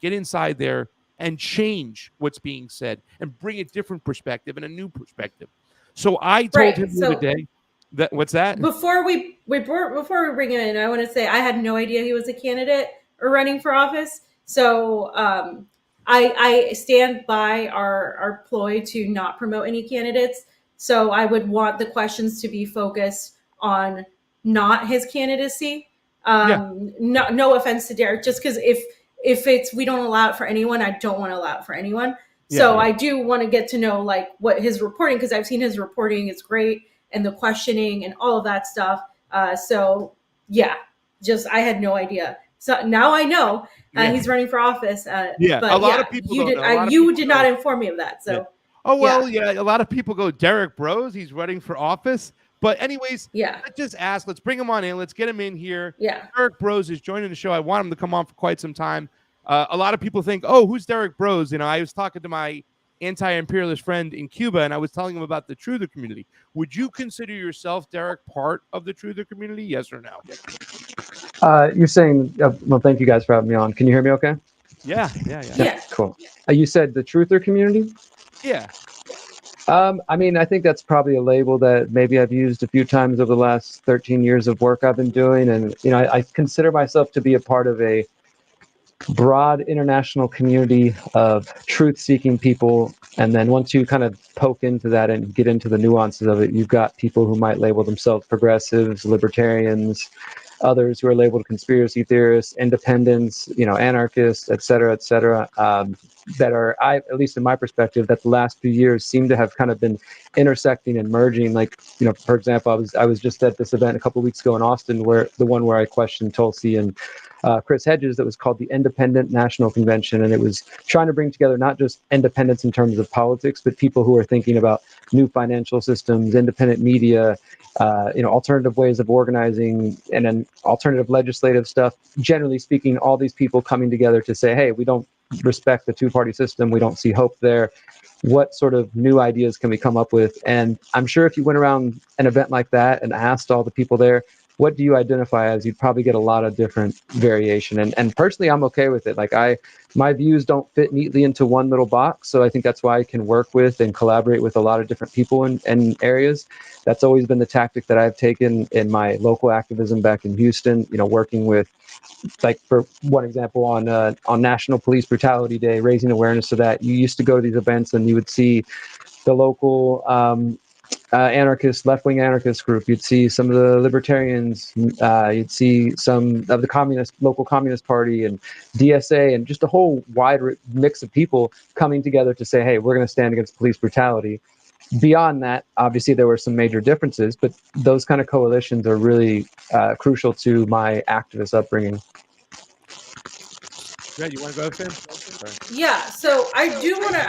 inside there and change what's being said and bring a different perspective and a new perspective. So I told him the other day that what's that? Before we bring him in, I want to say I had no idea he was a candidate or running for office. So I stand by our ploy to not promote any candidates. So I would want the questions to be focused on not his candidacy. No offense to Derrick, just because if we don't allow it for anyone, I don't want to allow it for anyone. So I do want to get to know what his reporting, because I've seen his reporting is great and the questioning and all of that stuff. So yeah, I had no idea. So now I know he's running for office. But a lot of people you did not inform me of that. So. Oh, well, a lot of people go, Derrick Broze, he's running for office. But anyways, let's just ask. Let's bring him on in. Let's get him in here. Yeah. Derrick Broze is joining the show. I want him to come on for quite some time. A lot of people think, oh, who's Derrick Broze? I was talking to my anti-imperialist friend in Cuba, and I was telling him about the truther community. Would you consider yourself, Derrick, part of the truther community? Yes or no? You're saying, well, thank you guys for having me on. Can you hear me okay? Yeah. Yeah. Cool. You said the truther community? Yeah. I mean, I think that's probably a label that maybe I've used a few times over the last 13 years of work I've been doing. And, you know, I consider myself to be a part of a broad international community of truth-seeking people. And then once you kind of poke into that and get into the nuances of it, you've got people who might label themselves progressives, libertarians, others who are labeled conspiracy theorists, independents, you know, anarchists, et cetera, that are, at least in my perspective, that the last few years seem to have kind of been intersecting and merging. Like, you know, for example, I was just at this event a couple of weeks ago in Austin, where I questioned Tulsi and Chris Hedges, that was called the Independent National Convention, and it was trying to bring together not just independents in terms of politics, but people who are thinking about new financial systems, independent media, alternative ways of organizing, and then alternative legislative stuff. Generally speaking, all these people coming together to say, hey, we don't respect the two-party system. We don't see hope there. What sort of new ideas can we come up with? And I'm sure if you went around an event like that and asked all the people there, what do you identify as, you'd probably get a lot of different variation. And personally, I'm okay with it. Like, my views don't fit neatly into one little box. So I think that's why I can work with and collaborate with a lot of different people in areas. That's always been the tactic that I've taken in my local activism back in Houston, you know, working with, like, for one example, on National Police Brutality Day, raising awareness of that. You used to go to these events and you would see the local anarchist, left-wing anarchist group. You'd see some of the libertarians. You'd see some of the local communist party and DSA, and just a whole wide mix of people coming together to say, hey, we're going to stand against police brutality. Beyond that, obviously, there were some major differences, but those kind of coalitions are really crucial to my activist upbringing. Yeah, you want to go, Sam? Sorry. Yeah, so I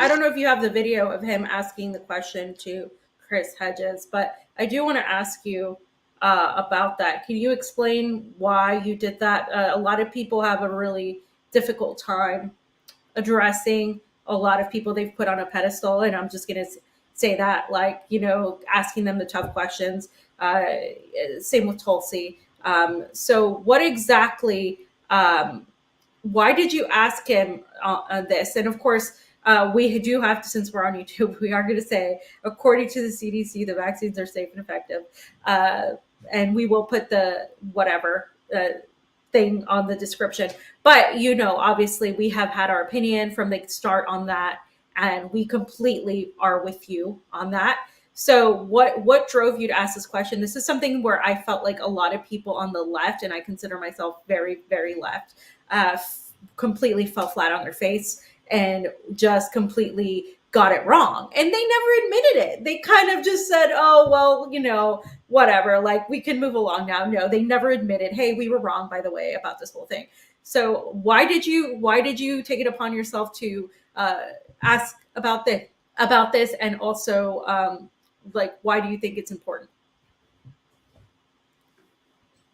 don't know if you have the video of him asking the question to Chris Hedges, but I do want to ask you about that. Can you explain why you did that? A lot of people have a really difficult time addressing a lot of people they've put on a pedestal, and I'm just going to say that, like, you know, asking them the tough questions. Same with Tulsi. So what exactly, why did you ask him this? And of course, we do have to, since we're on YouTube, we are going to say, according to the CDC, the vaccines are safe and effective. And we will put the whatever thing on the description. But, you know, obviously we have had our opinion from the start on that, and we completely are with you on that. So what drove you to ask this question? This is something where I felt like a lot of people on the left, and I consider myself very, very left, completely fell flat on their face and just completely got it wrong. And they never admitted it. They kind of just said, oh, well, you know, whatever, like, we can move along now. No, they never admitted, hey, we were wrong, by the way, about this whole thing. So why did you take it upon yourself to ask about this? And also, like, why do you think it's important?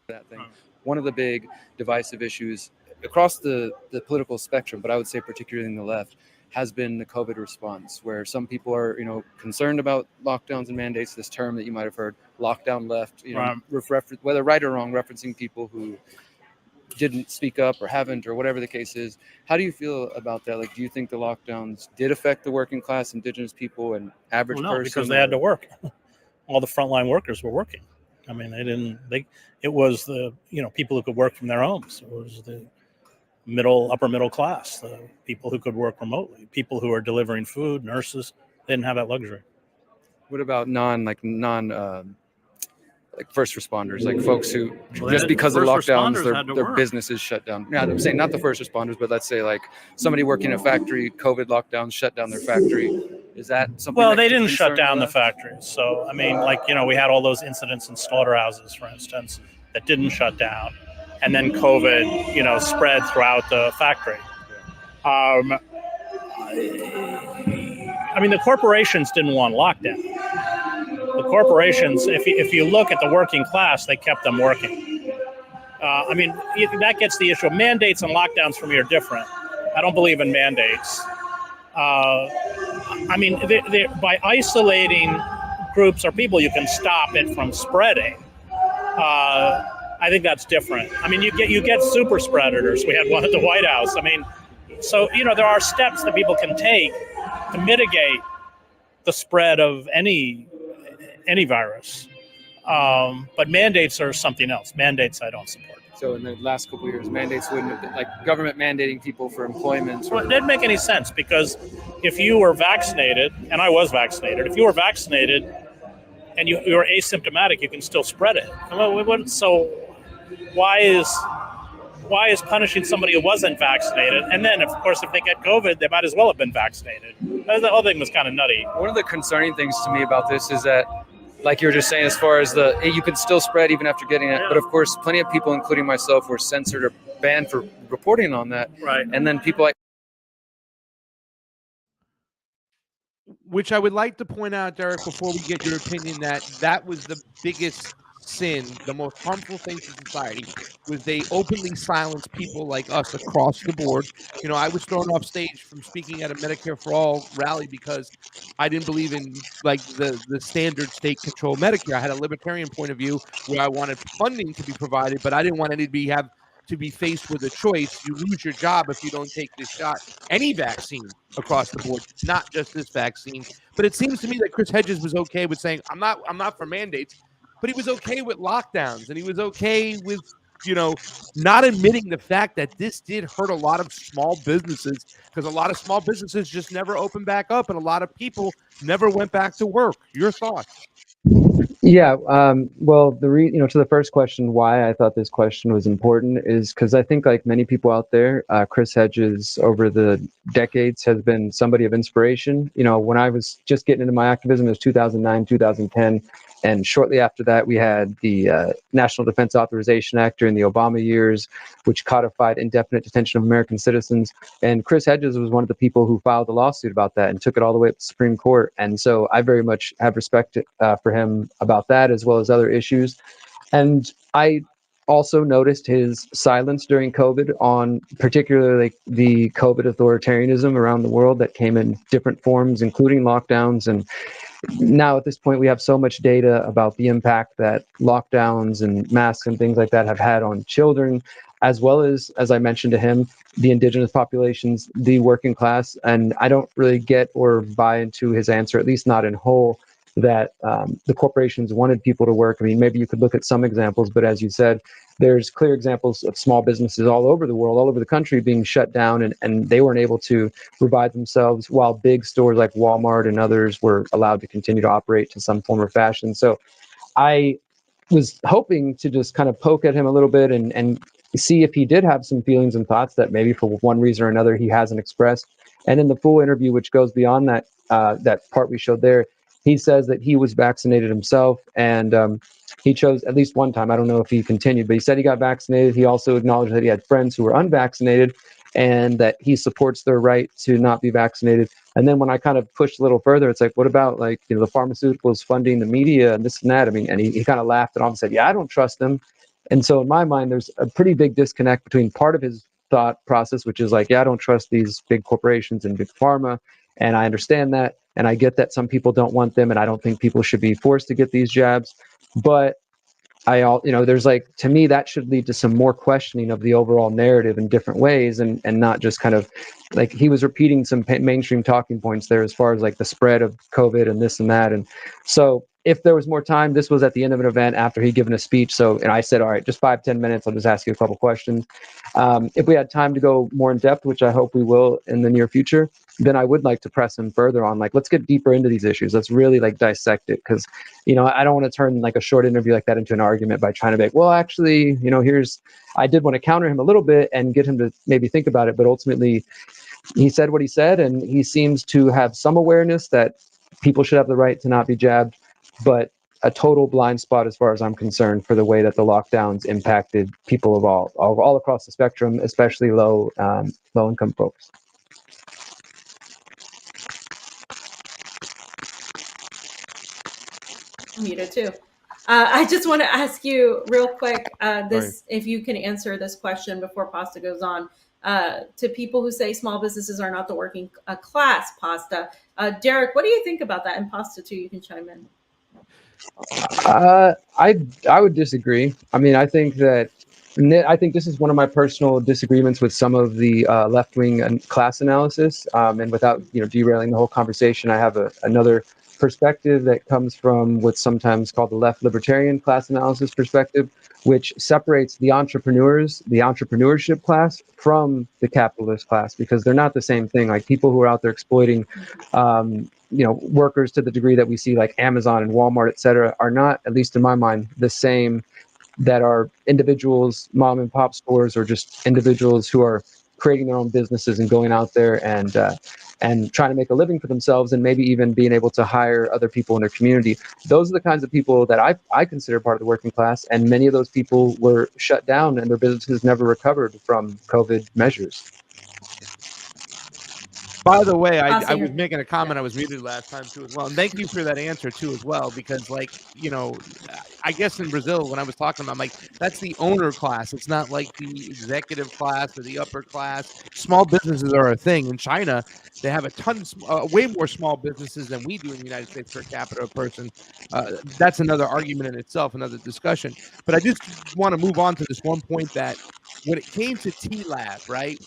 That thing. One of the big divisive issues across the political spectrum, but I would say particularly in the left, has been the COVID response, where some people are, you know, concerned about lockdowns and mandates, this term that you might have heard, lockdown left, you know, whether right or wrong, referencing people who didn't speak up or haven't, or whatever the case is. How do you feel about that? Like, do you think the lockdowns did affect the working class, indigenous people, and average person? No, because they had to work. All the frontline workers were working. I mean, it was the, you know, people who could work from their homes. It was the upper middle class, the people who could work remotely, people who are delivering food, nurses. They didn't have that luxury. What about like first responders, like folks who just because of lockdowns, their businesses shut down? Yeah, I'm saying not the first responders, but let's say like somebody working in a factory, COVID lockdowns shut down their factory. Is that something? Well, they didn't shut down the factories. So, I mean, like, you know, we had all those incidents in slaughterhouses, for instance, that didn't shut down. And then COVID, you know, spread throughout the factory. I mean, the corporations didn't want lockdown. The corporations, if you look at the working class, they kept them working. I mean, that gets the issue of mandates and lockdowns for me are different. I don't believe in mandates. I mean, by isolating groups or people, you can stop it from spreading. I think that's different. I mean, you get super spreaders. We had one at the White House. I mean, so there are steps that people can take to mitigate the spread of any virus. But mandates are something else. Mandates I don't support. So in the last couple of years, mandates wouldn't have been, like government mandating people for employment. Well, it didn't make any sense, because if you were vaccinated, and I was vaccinated, if you were vaccinated and you're asymptomatic, you can still spread it. So why is punishing somebody who wasn't vaccinated? And then, of course, if they get COVID, they might as well have been vaccinated. The whole thing was kind of nutty. One of the concerning things to me about this is that, like you were just saying, as far as you can still spread even after getting it. But of course, plenty of people, including myself, were censored or banned for reporting on that. Right. And then people like, which I would like to point out, Derrick, before we get your opinion, that was the biggest sin, the most harmful thing to society, was they openly silenced people like us across the board. I was thrown off stage from speaking at a Medicare for All rally because I didn't believe in like the standard state-controlled Medicare. I had a libertarian point of view where I wanted funding to be provided, but I didn't want anybody to be faced with a choice. You lose your job if you don't take this shot. Any vaccine across the board, not just this vaccine. But it seems to me that Chris Hedges was okay with saying, I'm not for mandates, but he was okay with lockdowns, and he was okay with, not admitting the fact that this did hurt a lot of small businesses, because a lot of small businesses just never opened back up, and a lot of people never went back to work. Your thoughts? Yeah, well, to the first question, why I thought this question was important is because I think, like many people out there, Chris Hedges over the decades has been somebody of inspiration. When I was just getting into my activism, it was 2009, 2010. And shortly after that, we had the National Defense Authorization Act during the Obama years, which codified indefinite detention of American citizens. And Chris Hedges was one of the people who filed a lawsuit about that and took it all the way up to the Supreme Court. And so I very much have respect for him about that, as well as other issues. And I also noticed his silence during COVID on particularly the COVID authoritarianism around the world that came in different forms, including lockdowns. And now at this point, we have so much data about the impact that lockdowns and masks and things like that have had on children, as well as I mentioned to him, the indigenous populations, the working class. And I don't really get or buy into his answer, at least not in whole, that the corporations wanted people to work. I mean, maybe you could look at some examples, but as you said, there's clear examples of small businesses all over the world, all over the country being shut down, and they weren't able to provide themselves, while big stores like Walmart and others were allowed to continue to operate to some form or fashion. So I was hoping to just kind of poke at him a little bit and see if he did have some feelings and thoughts that maybe for one reason or another he hasn't expressed. And in the full interview, which goes beyond that, that part we showed there, he says that he was vaccinated himself, and he chose at least one time. I don't know if he continued, but he said he got vaccinated. He also acknowledged that he had friends who were unvaccinated and that he supports their right to not be vaccinated. And then when I kind of pushed a little further, it's like, what about the pharmaceuticals funding the media and this and that? I mean, and he kind of laughed it off and said, yeah, I don't trust them. And so in my mind, there's a pretty big disconnect between part of his thought process, which is like, yeah, I don't trust these big corporations and big pharma. And I understand that. And I get that some people don't want them. And I don't think people should be forced to get these jabs. But there's to me, that should lead to some more questioning of the overall narrative in different ways, and not just kind of like he was repeating some mainstream talking points there as far as like the spread of COVID and this and that. And so if there was more time, this was at the end of an event after he'd given a speech. And I said, all right, just 5-10 minutes. I'll just ask you a couple questions. If we had time to go more in depth, which I hope we will in the near future, then I would like to press him further on, let's get deeper into these issues. Let's really dissect it. Cause I don't want to turn a short interview like that into an argument by trying to make, well, actually, I did want to counter him a little bit and get him to maybe think about it. But ultimately he said what he said, and he seems to have some awareness that people should have the right to not be jabbed, but a total blind spot as far as I'm concerned for the way that the lockdowns impacted people of all across the spectrum, especially low income folks. Muted too. I just want to ask you real quick, if you can answer this question before Pasta goes on. To people who say small businesses are not the working class, Pasta. Derrick, what do you think about that? And Pasta too, you can chime in. I would disagree. I mean, I think this is one of my personal disagreements with some of the left-wing class analysis. And without derailing the whole conversation, I have another perspective that comes from what's sometimes called the left libertarian class analysis perspective, which separates the entrepreneurship class from the capitalist class, because they're not the same thing. Like people who are out there exploiting workers to the degree that we see like Amazon and Walmart, et cetera, are not, at least in my mind, the same that are individuals, mom and pop stores, or just individuals who are creating their own businesses and going out there and trying to make a living for themselves, and maybe even being able to hire other people in their community. Those are the kinds of people that I consider part of the working class, and many of those people were shut down and their businesses never recovered from COVID measures. By the way, I was making a comment. I was muted last time too as well. And thank you for that answer too as well, because I guess in Brazil when I was talking about, I'm like, that's the owner class. It's not like the executive class or the upper class. Small businesses are a thing. In China, they have a ton, way more small businesses than we do in the United States per capita person. That's another argument in itself, another discussion. But I just want to move on to this one point that when it came to T-Lab, right?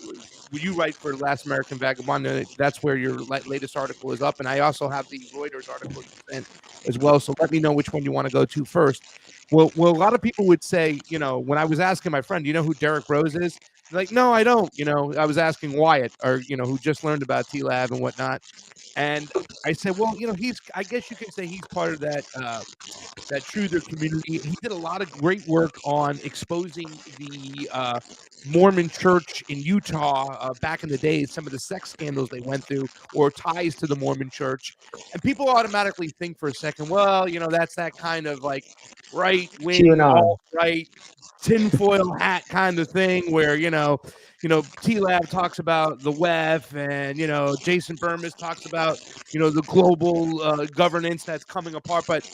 You write for Last American Vagabond. That's where your latest article is up. And I also have the Reuters article as well. So let me know which one you want to go to first. Well, a lot of people would say, when I was asking my friend, do you know who Derrick Broze is? They're like, no, I don't. I was asking Wyatt, or, who just learned about T-Lab and whatnot. And I said, well, I guess you could say he's part of that truther community. He did a lot of great work on exposing the Mormon church in Utah back in the days, some of the sex scandals they went through, or ties to the Mormon church. And people automatically think for a second, well, that's that kind of like right-wing, alt-right, tinfoil hat kind of thing where, T-Lab talks about the WEF, and, Jason Burmis talks about, the global governance that's coming apart. But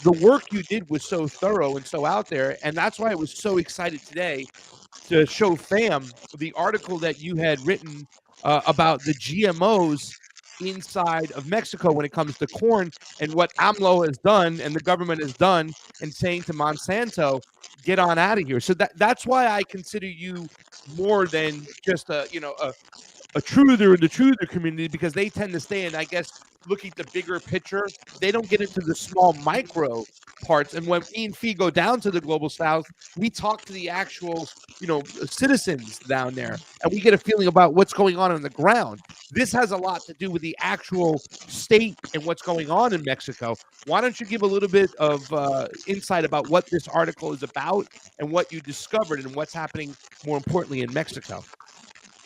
the work you did was so thorough and so out there. And that's why I was so excited today to show FAM the article that you had written about the GMOs inside of Mexico when it comes to corn, and what AMLO has done and the government has done, and saying to Monsanto, get on out of here. So that's why I consider you more than just a truther in the truther community, because they tend to stay in, I guess, looking at the bigger picture. They don't get into the small micro parts. And when me and Fee go down to the global south, we talk to the actual, citizens down there, and we get a feeling about what's going on the ground. This has a lot to do with the actual state and what's going on in Mexico. Why don't you give a little bit of insight about what this article is about and what you discovered and what's happening, more importantly, in Mexico?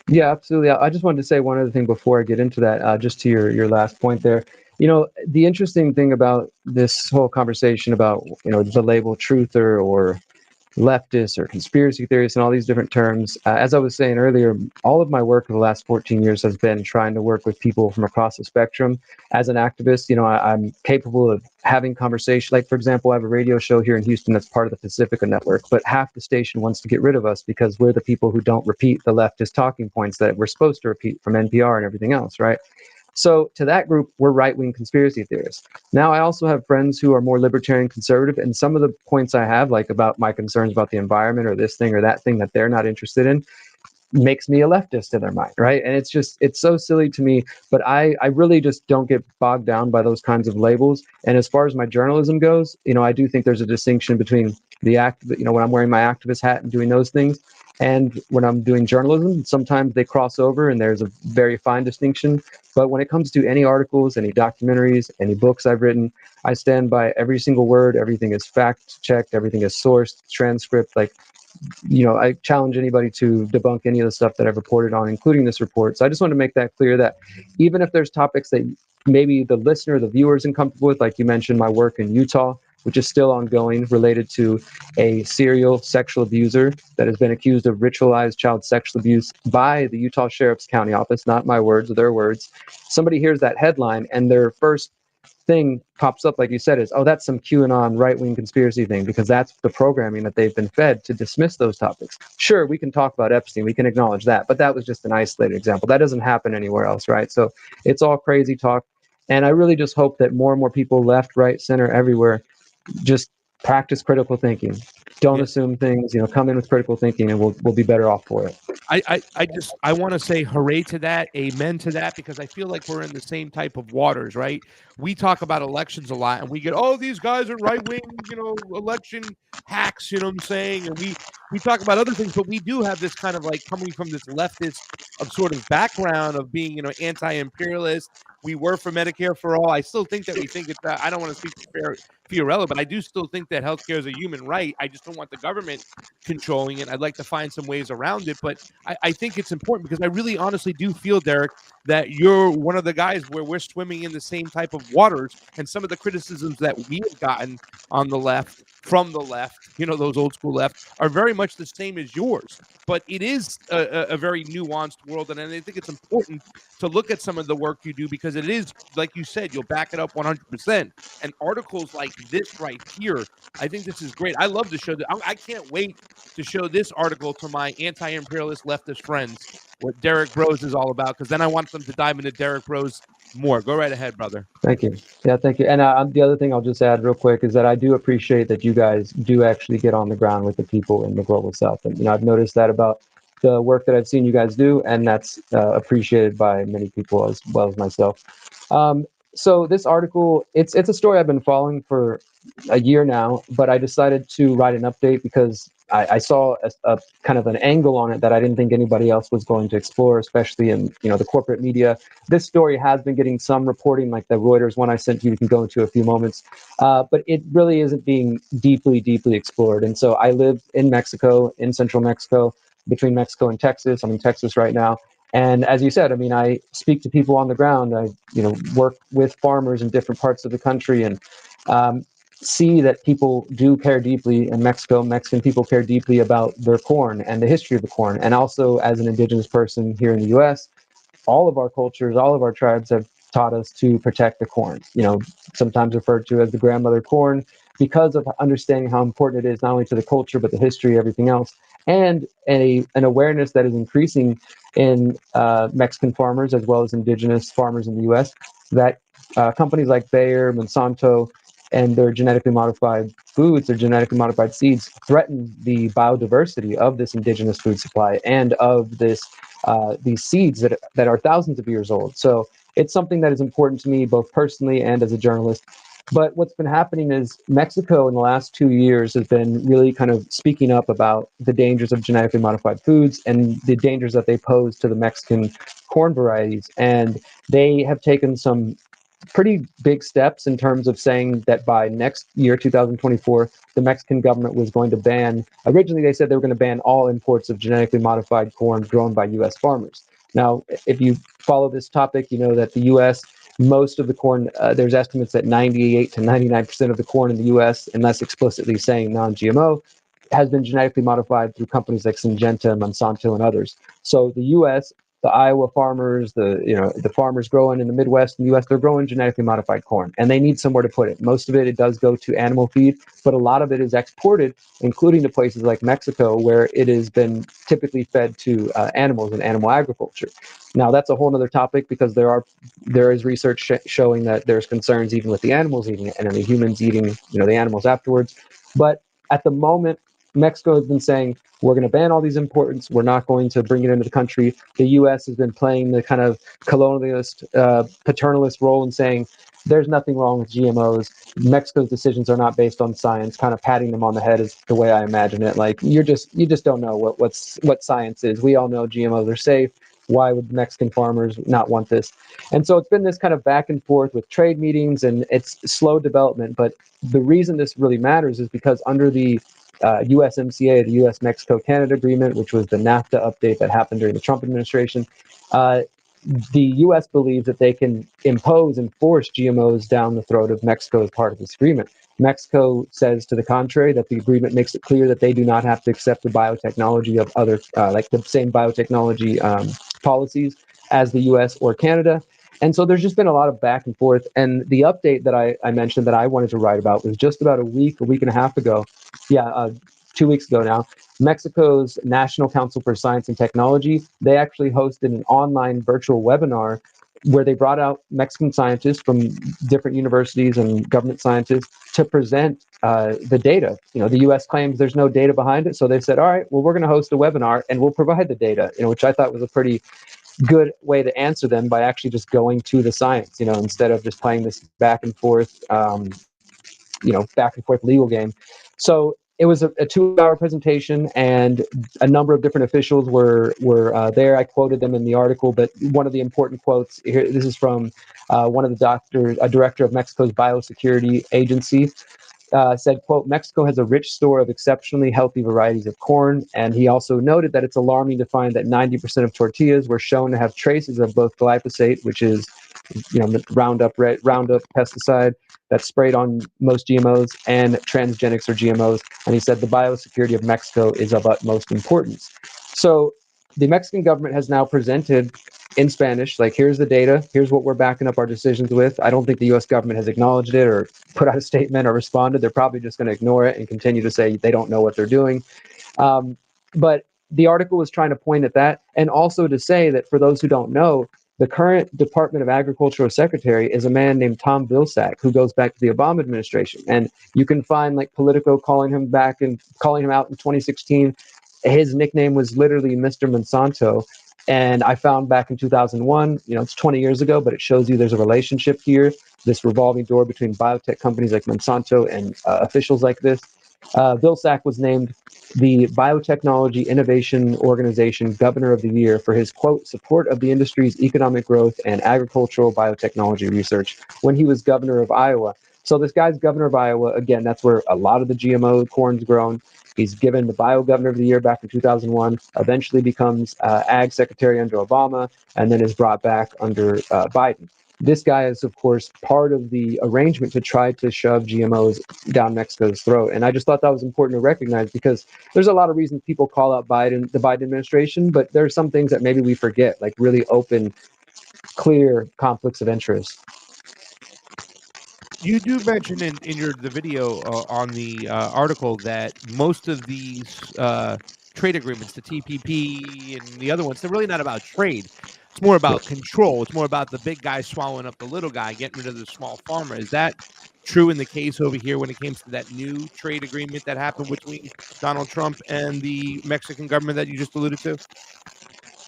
Yeah, absolutely. I just wanted to say one other thing before I get into that, just to your last point there. The interesting thing about this whole conversation about, the label truther or leftist or conspiracy theorists and all these different terms, as I was saying earlier, all of my work for the last 14 years has been trying to work with people from across the spectrum. As an activist, I'm capable of having conversation. Like, for example, I have a radio show here in Houston that's part of the Pacifica network, but half the station wants to get rid of us because we're the people who don't repeat the leftist talking points that we're supposed to repeat from NPR and everything else, right? So to that group, we're right-wing conspiracy theorists. Now, I also have friends who are more libertarian conservative, and some of the points I have, like about my concerns about the environment or this thing or that thing that they're not interested in, makes me a leftist in their mind, right? And it's so silly to me, but I really just don't get bogged down by those kinds of labels. And as far as my journalism goes, I do think there's a distinction between when I'm wearing my activist hat and doing those things, and when I'm doing journalism. Sometimes they cross over, and there's a very fine distinction. But when it comes to any articles, any documentaries, any books I've written, I stand by every single word. Everything is fact checked. Everything is sourced, transcript. Like, I challenge anybody to debunk any of the stuff that I've reported on, including this report. So I just want to make that clear, that even if there's topics that maybe the listener, the viewer isn't comfortable with, like you mentioned, my work in Utah, which is still ongoing, related to a serial sexual abuser that has been accused of ritualized child sexual abuse by the Utah Sheriff's County Office, not my words, their words. Somebody hears that headline and their first thing pops up, like you said, is, oh, that's some QAnon right-wing conspiracy thing, because that's the programming that they've been fed to dismiss those topics. Sure, we can talk about Epstein, we can acknowledge that, but that was just an isolated example. That doesn't happen anywhere else, right? So it's all crazy talk. And I really just hope that more and more people, left, right, center, everywhere, just practice critical thinking. Don't assume things, come in with critical thinking, and we'll be better off for it. I want to say hooray to that, amen to that, because I feel like we're in the same type of waters, right? We talk about elections a lot, and we get, oh, these guys are right wing, election hacks, you know what I'm saying? And we talk about other things, but we do have this kind of like coming from this leftist of sort of background of being, anti-imperialist. We were for Medicare for all. I still think that we think it's I don't want to speak for Fiorello, but I do still think that healthcare is a human right. I just don't want the government controlling it. I'd like to find some ways around it, but I think it's important because I really honestly do feel, Derrick, that you're one of the guys where we're swimming in the same type of waters, and some of the criticisms that we have gotten on the left, from the left, those old school left, are very much the same as yours. But it is a very nuanced world, and I think it's important to look at some of the work you do, because it is, like you said, you'll back it up 100%. And articles like this right here, I think this is great. I love to show that. I can't wait to show this article to my anti-imperialist leftist friends, what Derrick Broze is all about, because then I want them to dive into Derrick Broze more. Go right ahead, brother. Thank you. Yeah, thank you. And the other thing I'll just add real quick is that I do appreciate that you guys do actually get on the ground with the people in the global south. And, I've noticed that about the work that I've seen you guys do, and that's appreciated by many people as well as myself. So this article, it's a story I've been following for a year now, but I decided to write an update because I saw a kind of an angle on it that I didn't think anybody else was going to explore, especially in the corporate media. This story has been getting some reporting, like the Reuters one I sent you, we can go into a few moments, but it really isn't being deeply explored. And so I live in Mexico, in central Mexico, between Mexico and Texas. I'm in Texas right now. And as you said, I speak to people on the ground. I, work with farmers in different parts of the country, and see that people do care deeply in Mexico. Mexican people care deeply about their corn and the history of the corn. And also, as an indigenous person here in the U.S., all of our cultures, all of our tribes have taught us to protect the corn, sometimes referred to as the grandmother corn, because of understanding how important it is, not only to the culture, but the history, everything else. And an awareness that is increasing in Mexican farmers as well as indigenous farmers in the U.S. that companies like Bayer, Monsanto, and their genetically modified foods, their genetically modified seeds, threaten the biodiversity of this indigenous food supply and of this these seeds that are thousands of years old. So it's something that is important to me, both personally and as a journalist. But what's been happening is Mexico in the last 2 years has been really kind of speaking up about the dangers of genetically modified foods and the dangers that they pose to the Mexican corn varieties. And they have taken some pretty big steps in terms of saying that by next year, 2024, the Mexican government was going to ban, originally they said they were going to ban all imports of genetically modified corn grown by U.S. farmers. Now, if you follow this topic, you know that the U.S., most of the corn, there's estimates that 98 to 99% of the corn in the U.S., unless explicitly saying non-GMO, has been genetically modified through companies like Syngenta, Monsanto, and others. So the U.S., the Iowa farmers, the farmers growing in the Midwest in the U.S., they're growing genetically modified corn, and they need somewhere to put it. Most of it does go to animal feed, but a lot of it is exported, including to places like Mexico, where it has been typically fed to animals and animal agriculture. Now, that's a whole other topic, because there is research showing that there's concerns even with the animals eating it and the humans eating the animals afterwards. But at the moment, Mexico has been saying, we're going to ban all these imports. We're not going to bring it into the country. The U.S. has been playing the kind of colonialist, paternalist role in saying there's nothing wrong with GMOs. Mexico's decisions are not based on science, kind of patting them on the head is the way I imagine it. Like, you just don't know what science is. We all know GMOs are safe. Why would Mexican farmers not want this? And so it's been this kind of back and forth with trade meetings, and it's slow development. But the reason this really matters is because under the USMCA, the U.S.-Mexico-Canada agreement, which was the NAFTA update that happened during the Trump administration, the U.S. believes that they can impose and force GMOs down the throat of Mexico as part of this agreement. Mexico says to the contrary, that the agreement makes it clear that they do not have to accept the biotechnology of other, like the same biotechnology policies as the U.S. or Canada. And so there's just been a lot of back and forth. And the update that I mentioned that I wanted to write about was just about a week and a half ago. 2 weeks ago now. Mexico's National Council for Science and Technology, they actually hosted an online virtual webinar where they brought out Mexican scientists from different universities and government scientists to present the data. The U.S. claims there's no data behind it, so they said, all right, well, we're going to host a webinar and we'll provide the data, which I thought was a pretty good way to answer them by actually just going to the science, instead of just playing this back and forth legal game. So it was a 2-hour presentation, and a number of different officials were there. I quoted them in the article, but one of the important quotes here, this is from one of the doctors, a director of Mexico's biosecurity agency, said, quote, Mexico has a rich store of exceptionally healthy varieties of corn. And he also noted that it's alarming to find that 90% of tortillas were shown to have traces of both glyphosate, which is, the Roundup pesticide that's sprayed on most GMOs, and transgenics or GMOs. And he said the biosecurity of Mexico is of utmost importance. So the Mexican government has now presented in Spanish, like, here's the data, here's what we're backing up our decisions with. I don't think the U.S. government has acknowledged it or put out a statement or responded. They're probably just going to ignore it and continue to say they don't know what they're doing. But the article was trying to point at that, and also to say that for those who don't know, the current Department of Agriculture Secretary is a man named Tom Vilsack, who goes back to the Obama administration. And you can find like Politico calling him back and calling him out in 2016. His nickname was literally Mr. Monsanto. And I found back in 2001, it's 20 years ago, but it shows you there's a relationship here, this revolving door between biotech companies like Monsanto and officials like this. Vilsack was named the Biotechnology Innovation Organization Governor of the Year for his, quote, support of the industry's economic growth and agricultural biotechnology research when he was governor of Iowa. So this guy's governor of Iowa. Again, that's where a lot of the GMO corn's grown. He's given the Bio Governor of the Year back in 2001, eventually becomes Ag Secretary under Obama, and then is brought back under Biden. This guy is, of course, part of the arrangement to try to shove GMOs down Mexico's throat. And I just thought that was important to recognize, because there's a lot of reasons people call out the Biden administration, but there are some things that maybe we forget, like really open, clear conflicts of interest. You do mention in the video on the article that most of these trade agreements, the TPP and the other ones, they're really not about trade. It's more about control. It's more about the big guy swallowing up the little guy, getting rid of the small farmer. Is that true in the case over here when it comes to that new trade agreement that happened between Donald Trump and the Mexican government that you just alluded to?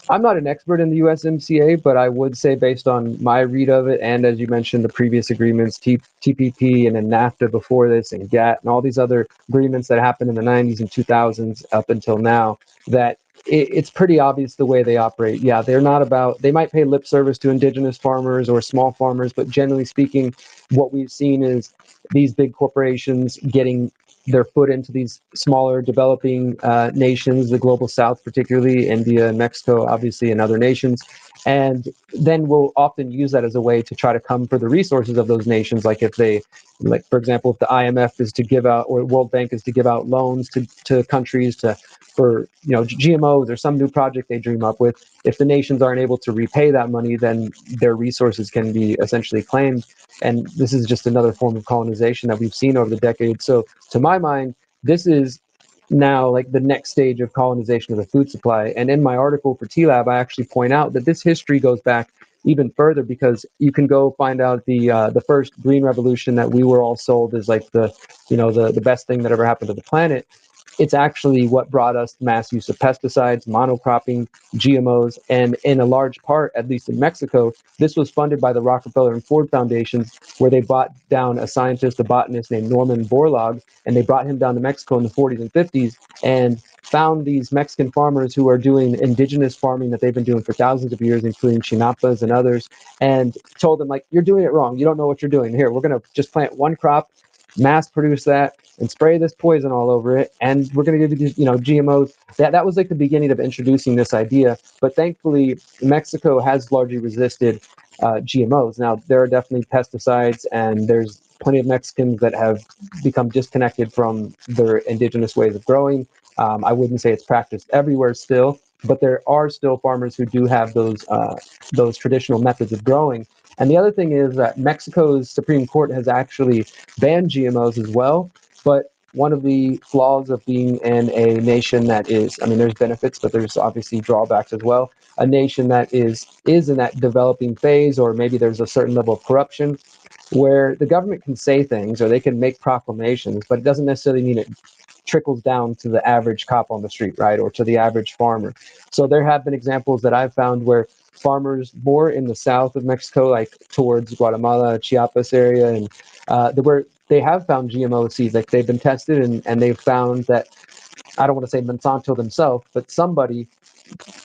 I'm not an expert in the USMCA, but I would say, based on my read of it, and as you mentioned, the previous agreements, TPP and then NAFTA before this, and GATT, and all these other agreements that happened in the 90s and 2000s up until now, that it's pretty obvious the way they operate. Yeah, they're not about, they might pay lip service to indigenous farmers or small farmers, but generally speaking, what we've seen is these big corporations getting their foot into these smaller developing nations, the global south, particularly India and Mexico, obviously, and other nations. And then we'll often use that as a way to try to come for the resources of those nations. Like if they, like, for example, if the IMF is to give out, or World Bank is to give out loans to countries for GMOs or some new project they dream up with, if the nations aren't able to repay that money, then their resources can be essentially claimed. And this is just another form of colonization that we've seen over the decades. So to my mind, this is now like the next stage of colonization of the food supply. And in my article for TLAB, I actually point out that this history goes back even further, because you can go find out the first green revolution that we were all sold as like the best thing that ever happened to the planet. It's actually what brought us mass use of pesticides, monocropping, GMOs, and in a large part, at least in Mexico, this was funded by the Rockefeller and Ford Foundations, where they brought down a scientist, a botanist named Norman Borlaug, and they brought him down to Mexico in the 40s and 50s and found these Mexican farmers who are doing indigenous farming that they've been doing for thousands of years, including Chinapas and others, and told them, like, you're doing it wrong. You don't know what you're doing. Here, we're going to just plant one crop, mass produce that, and spray this poison all over it, and we're going to give you these, GMOs. That was like the beginning of introducing this idea. But thankfully, Mexico has largely resisted GMOs. Now, there are definitely pesticides, and there's plenty of Mexicans that have become disconnected from their indigenous ways of growing. I wouldn't say it's practiced everywhere still, but there are still farmers who do have those traditional methods of growing. And the other thing is that Mexico's Supreme Court has actually banned GMOs as well, but one of the flaws of being in a nation that is, I mean, there's benefits, but there's obviously drawbacks as well. A nation that is in that developing phase, or maybe there's a certain level of corruption, where the government can say things or they can make proclamations, but it doesn't necessarily mean it trickles down to the average cop on the street, right, or to the average farmer. So there have been examples that I've found where farmers more in the south of Mexico, like towards Guatemala, Chiapas area, and where they have found GMO seeds, like they've been tested and they've found that, I don't want to say Monsanto themselves, but somebody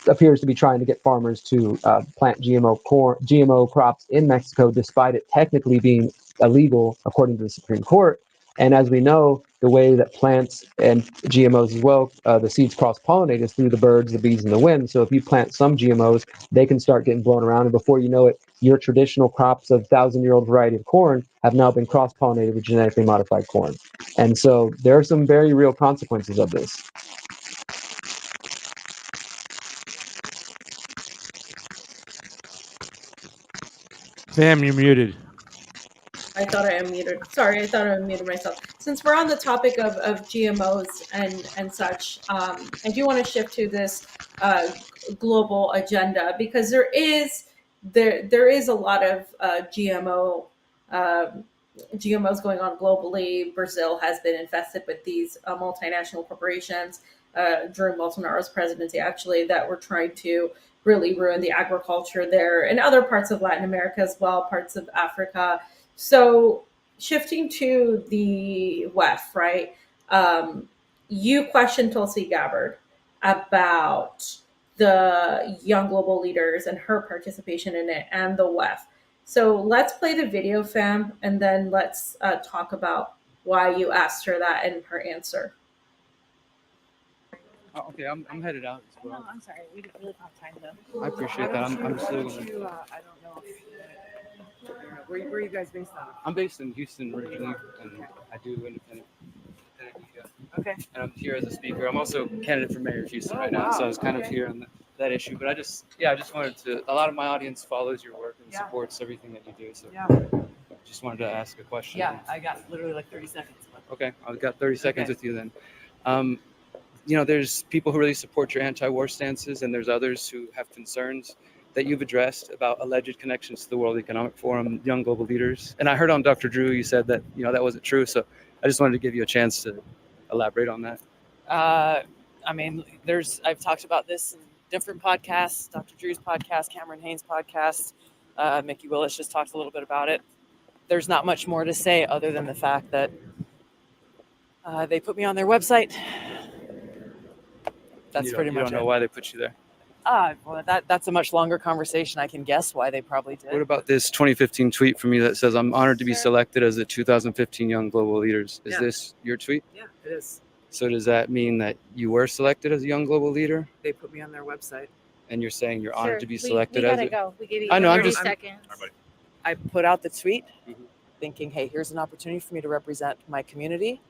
appears to be trying to get farmers to plant GMO crops in Mexico, despite it technically being illegal according to the Supreme Court. And as we know, the way that plants and GMOs as well, the seeds cross-pollinate is through the birds, the bees, and the wind. So if you plant some GMOs, they can start getting blown around, and before you know it, your traditional crops of 1,000-year-old variety of corn have now been cross-pollinated with genetically modified corn. And so there are some very real consequences of this. Sam, you're muted. I thought I unmuted. Sorry, I thought I unmuted myself. Since we're on the topic of GMOs and such, I do want to shift to this global agenda, because there is a lot of GMOs going on globally. Brazil has been infested with these multinational corporations during Bolsonaro's presidency, actually, that were trying to really ruin the agriculture there, and other parts of Latin America as well, parts of Africa. So shifting to the WEF, right? You questioned Tulsi Gabbard about the Young Global Leaders and her participation in it, and the WEF. So let's play the video, fam, and then let's talk about why you asked her that and her answer. Oh, okay, I'm headed out as well. No, I'm sorry. We don't really have time though. I appreciate that. I'm still gonna. I don't know if where are you guys based out of? I'm based in Houston originally, and I do independent media. Okay. And I'm here as a speaker. I'm also candidate for mayor of Houston right now, so I was kind of here on that issue. But I just wanted to. A lot of my audience follows your work and supports everything that you do. So just wanted to ask a question. Yeah, I got literally like 30 seconds. Okay, I've got 30 seconds with you then. There's people who really support your anti-war stances, and there's others who have concerns that you've addressed about alleged connections to the World Economic Forum, Young Global Leaders. And I heard on Dr. Drew, you said that, that wasn't true. So I just wanted to give you a chance to elaborate on that. I've talked about this in different podcasts, Dr. Drew's podcast, Cameron Haynes' podcast. Mickey Willis just talked a little bit about it. There's not much more to say other than the fact that they put me on their website. That's pretty much it. You don't know why they put you there? Well, that's a much longer conversation. I can guess why they probably did. What about this 2015 tweet from you that says, "I'm honored to be selected as the 2015 Young Global Leaders"? Is this your tweet? Yeah, it is. So does that mean that you were selected as a Young Global Leader? They put me on their website. And you're saying you're honored to be selected we as gotta a... go. We gave you I know, 30 seconds. I put out the tweet thinking, hey, here's an opportunity for me to represent my community.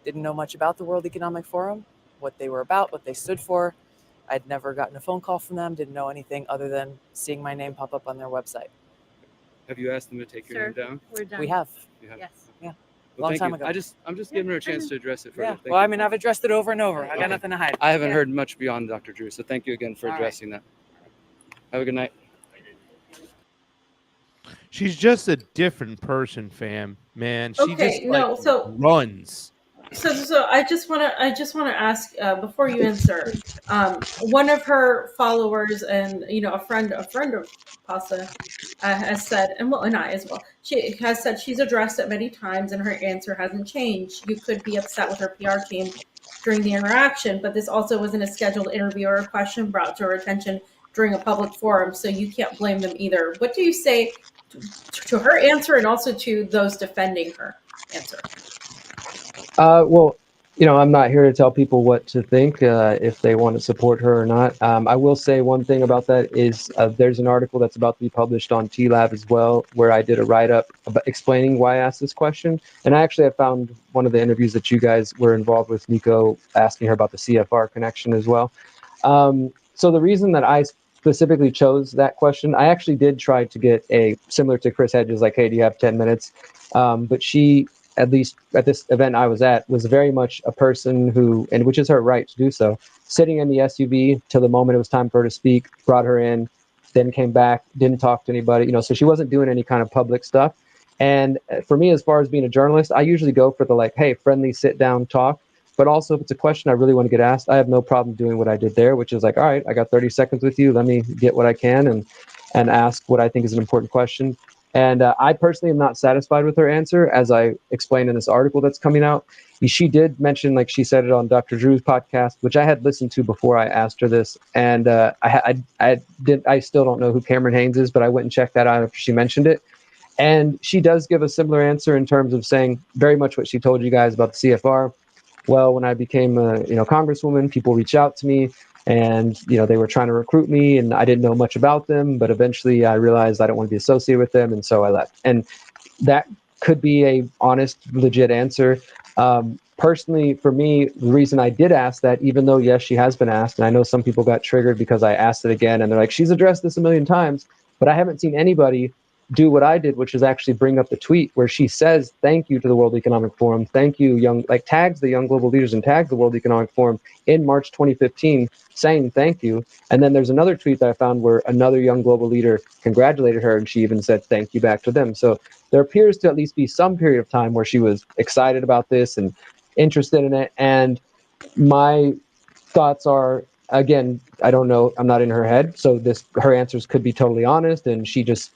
Didn't know much about the World Economic Forum, what they were about, what they stood for. I'd never gotten a phone call from them, didn't know anything other than seeing my name pop up on their website. Have you asked them to take your name down? We're done. We have. Yes. Yeah. Well, Long time ago. I'm just giving her a chance to address it further. Yeah. Well, I've addressed it over and over. I got nothing to hide. I haven't heard much beyond Dr. Drew, so thank you again for addressing that. Have a good night. She's just a different person, fam. Man, she runs. So I just want to ask before you answer. One of her followers and a friend of Pasa has said, and I as well. She has said she's addressed it many times and her answer hasn't changed. You could be upset with her PR team during the interaction, but this also wasn't a scheduled interview or a question brought to her attention during a public forum, so you can't blame them either. What do you say to her answer and also to those defending her answer? Well, I'm not here to tell people what to think, if they want to support her or not. I will say one thing about that is there's an article that's about to be published on TLab as well, where I did a write-up about explaining why I asked this question. And I actually have found one of the interviews that you guys were involved with, Nico, asking her about the CFR connection as well. So the reason that I specifically chose that question, I actually did try to get similar to Chris Hedges, like, hey, do you have 10 minutes? But she at least at this event I was at, was very much a person who, and which is her right to do so, sitting in the SUV till the moment it was time for her to speak, brought her in, then came back, didn't talk to anybody, so she wasn't doing any kind of public stuff. And for me, as far as being a journalist, I usually go for the like, hey, friendly sit down talk. But also, if it's a question I really want to get asked, I have no problem doing what I did there, which is like, all right, I got 30 seconds with you. Let me get what I can and ask what I think is an important question. And I personally am not satisfied with her answer, as I explained in this article that's coming out. She did mention, like she said it on Dr. Drew's podcast, which I had listened to before I asked her this. And I still don't know who Cameron Haynes is, but I went and checked that out after she mentioned it. And she does give a similar answer in terms of saying very much what she told you guys about the CFR. Well, when I became a congresswoman, people reached out to me and they were trying to recruit me and I didn't know much about them, but eventually I realized I don't want to be associated with them, and so I left. And that could be a honest, legit answer. Personally, for me, the reason I did ask that, even though yes, she has been asked, and I know some people got triggered because I asked it again and they're like, she's addressed this a million times, but I haven't seen anybody do what I did, which is actually bring up the tweet where she says, thank you to the World Economic Forum. Thank you, tags the young global leaders and tags the World Economic Forum in March 2015 saying thank you. And then there's another tweet that I found where another young global leader congratulated her and she even said thank you back to them. So there appears to at least be some period of time where she was excited about this and interested in it. And my thoughts are, again, I don't know, I'm not in her head. So her answers could be totally honest and she just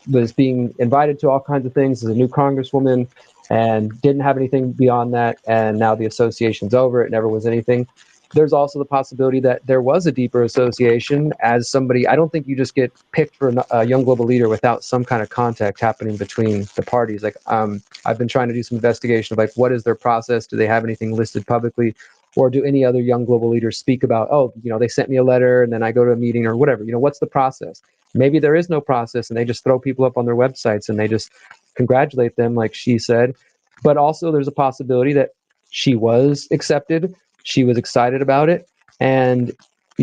was being invited to all kinds of things as a new congresswoman and didn't have anything beyond that. And now the association's over. It never was anything. There's also the possibility that there was a deeper association as somebody. I don't think you just get picked for a young global leader without some kind of contact happening between the parties. Like I've been trying to do some investigation of like, what is their process? Do they have anything listed publicly? Or do any other young global leaders speak about, they sent me a letter and then I go to a meeting or whatever, what's the process? Maybe there is no process and they just throw people up on their websites and they just congratulate them, like she said. But also there's a possibility that she was accepted. She was excited about it. And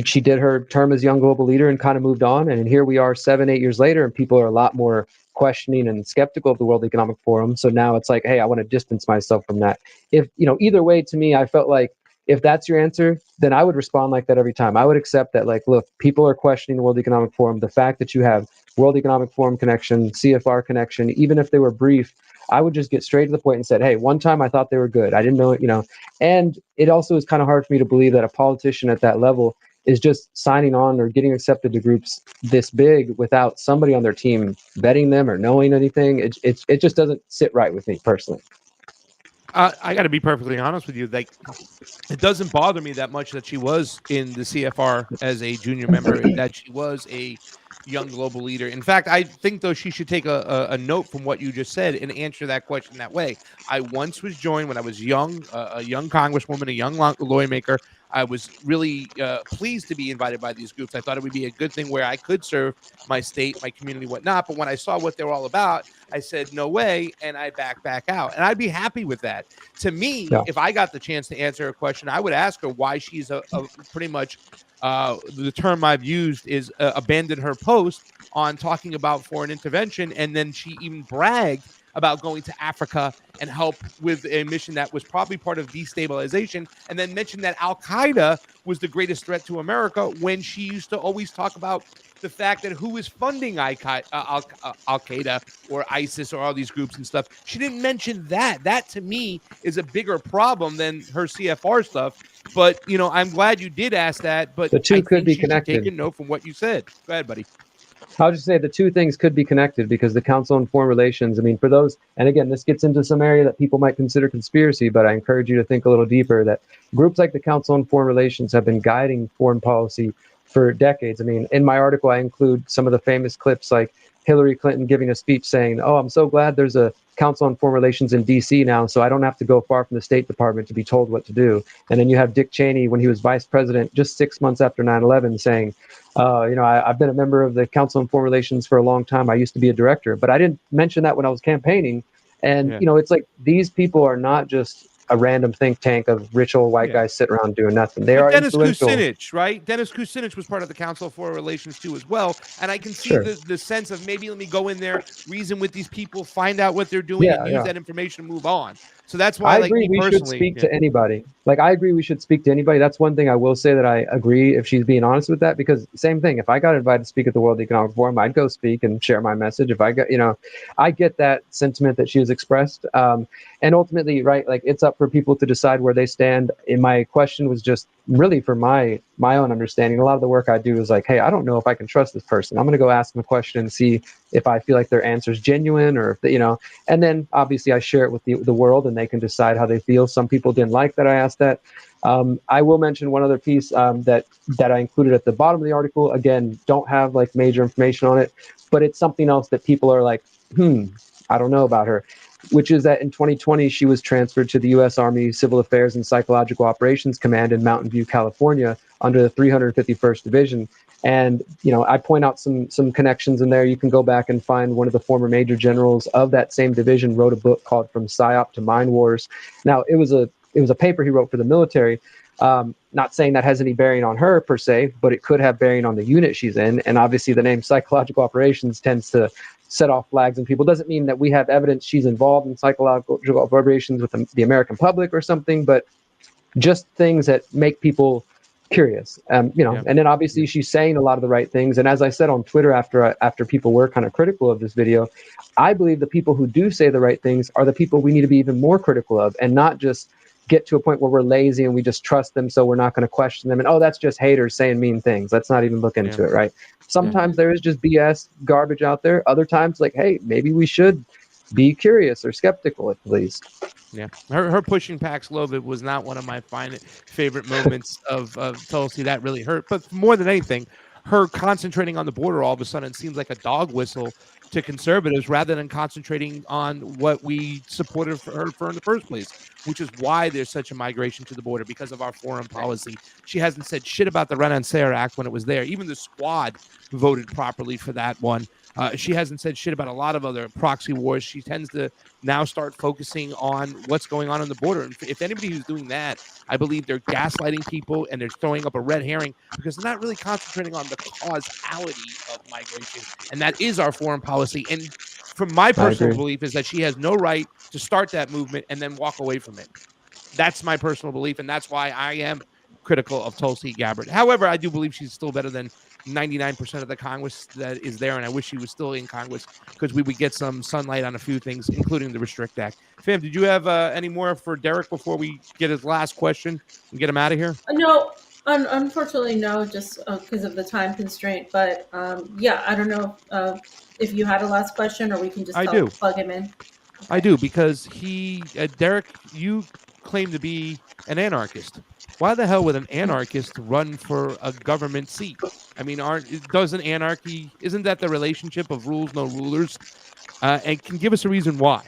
she did her term as young global leader and kind of moved on. And here we are 7-8 years later, and people are a lot more questioning and skeptical of the World Economic Forum. So now it's like, hey, I want to distance myself from that. If, either way, to me, I felt like if that's your answer, then I would respond like that every time. I would accept that, like, look, people are questioning the World Economic Forum. The fact that you have World Economic Forum connection, CFR connection, even if they were brief, I would just get straight to the point and said, hey, one time I thought they were good. I didn't know it, And it also is kind of hard for me to believe that a politician at that level is just signing on or getting accepted to groups this big without somebody on their team vetting them or knowing anything. It just doesn't sit right with me personally. I got to be perfectly honest with you. Like, it doesn't bother me that much that she was in the CFR as a junior member, and that she was a young global leader. In fact, I think, though, she should take a note from what you just said and answer that question that way. I once was joined when I was young, a young congresswoman, a young lawmaker. I was really pleased to be invited by these groups. I thought it would be a good thing where I could serve my state, my community, whatnot. But when I saw what they were all about, I said, no way, and I back out. And I'd be happy with that. To me, if I got the chance to answer a question, I would ask her why she's pretty much the term I've used is abandoned her post on talking about foreign intervention. And then she even bragged about going to Africa and help with a mission that was probably part of destabilization, and then mentioned that Al-Qaeda was the greatest threat to America when she used to always talk about the fact that who is funding Al-Qaeda or ISIS or all these groups and stuff. She didn't mention that. That, to me, is a bigger problem than her CFR stuff. But, I'm glad you did ask that. But the two could be connected. Take a note from what you said. Go ahead, buddy. I'll just say the two things could be connected because the Council on Foreign Relations, for those, and again, this gets into some area that people might consider conspiracy, but I encourage you to think a little deeper, that groups like the Council on Foreign Relations have been guiding foreign policy for decades. In my article, I include some of the famous clips like Hillary Clinton giving a speech saying, oh, I'm so glad there's a Council on Foreign Relations in D.C. now, so I don't have to go far from the State Department to be told what to do. And then you have Dick Cheney, when he was vice president, just 6 months after 9/11, saying, I've been a member of the Council on Foreign Relations for a long time. I used to be a director, but I didn't mention that when I was campaigning. And, it's like these people are not just a random think tank of rich old white guys sitting around doing nothing. They But are Dennis influential. Kucinich, right? Dennis Kucinich was part of the Council for Relations too, as well. And I can see Sure. the sense of maybe let me go in there, reason with these people, find out what they're doing, and use that information to move on. So that's why, I like, agree. me We should personally, speak to anybody. Like, I agree. We should speak to anybody. That's one thing I will say that I agree if she's being honest with that, because same thing. If I got invited to speak at the World Economic Forum, I'd go speak and share my message. If I got, I get that sentiment that she has expressed. And ultimately, right, like, it's up for people to decide where they stand. And my question was just really for my own understanding. A lot of the work I do is like, hey, I don't know if I can trust this person. I'm going to go ask them a question and see if I feel like their answer is genuine, or if and then obviously I share it with the world, and they can decide how they feel. Some people didn't like that I asked that. I will mention one other piece that I included at the bottom of the article. Again, don't have like major information on it, but it's something else that people are like, I don't know about her, which is that in 2020, she was transferred to the U.S. Army Civil Affairs and Psychological Operations Command in Mountain View, California, under the 351st Division. And, I point out some connections in there. You can go back and find one of the former major generals of that same division wrote a book called From PSYOP to Mind Wars. Now, it was a paper he wrote for the military. Not saying that has any bearing on her per se, but it could have bearing on the unit she's in. And obviously the name psychological operations tends to set off flags in people. Doesn't mean that we have evidence she's involved in psychological operations with the American public or something, but just things that make people curious. And then obviously she's saying a lot of the right things. And as I said on Twitter, after people were kind of critical of this video, I believe the people who do say the right things are the people we need to be even more critical of, and not just get to a point where we're lazy and we just trust them, so we're not going to question them. And that's just haters saying mean things. Let's not even look into it, right? Sometimes there is just BS garbage out there. Other times, like, hey, maybe we should be curious or skeptical at least. Yeah, her pushing Paxlovid was not one of my favorite moments of Tulsi. That really hurt. But more than anything, her concentrating on the border all of a sudden seems like a dog whistle to conservatives, rather than concentrating on what we supported her for in the first place, which is why there's such a migration to the border, because of our foreign policy. She hasn't said shit about the Renouncer Act when it was there. Even the Squad voted properly for that one. She hasn't said shit about a lot of other proxy wars. She tends to now start focusing on what's going on the border. And if anybody who's doing that, I believe they're gaslighting people and they're throwing up a red herring, because they're not really concentrating on the causality of migration. And that is our foreign policy. And from my personal belief is that she has no right to start that movement and then walk away from it. That's my personal belief. And that's why I am critical of Tulsi Gabbard. However, I do believe she's still better than 99% of the Congress that is there, and I wish she was still in Congress, because we would get some sunlight on a few things, including the Restrict Act. Fam, did you have any more for Derrick before we get his last question and get him out of here? No, unfortunately, no, just because of the time constraint. But I don't know if you had a last question, or we can just plug him in. I do, because Derrick, you claim to be an anarchist. Why the hell would an anarchist run for a government seat? I mean, isn't that the relationship of rules, no rulers? And can give us a reason why.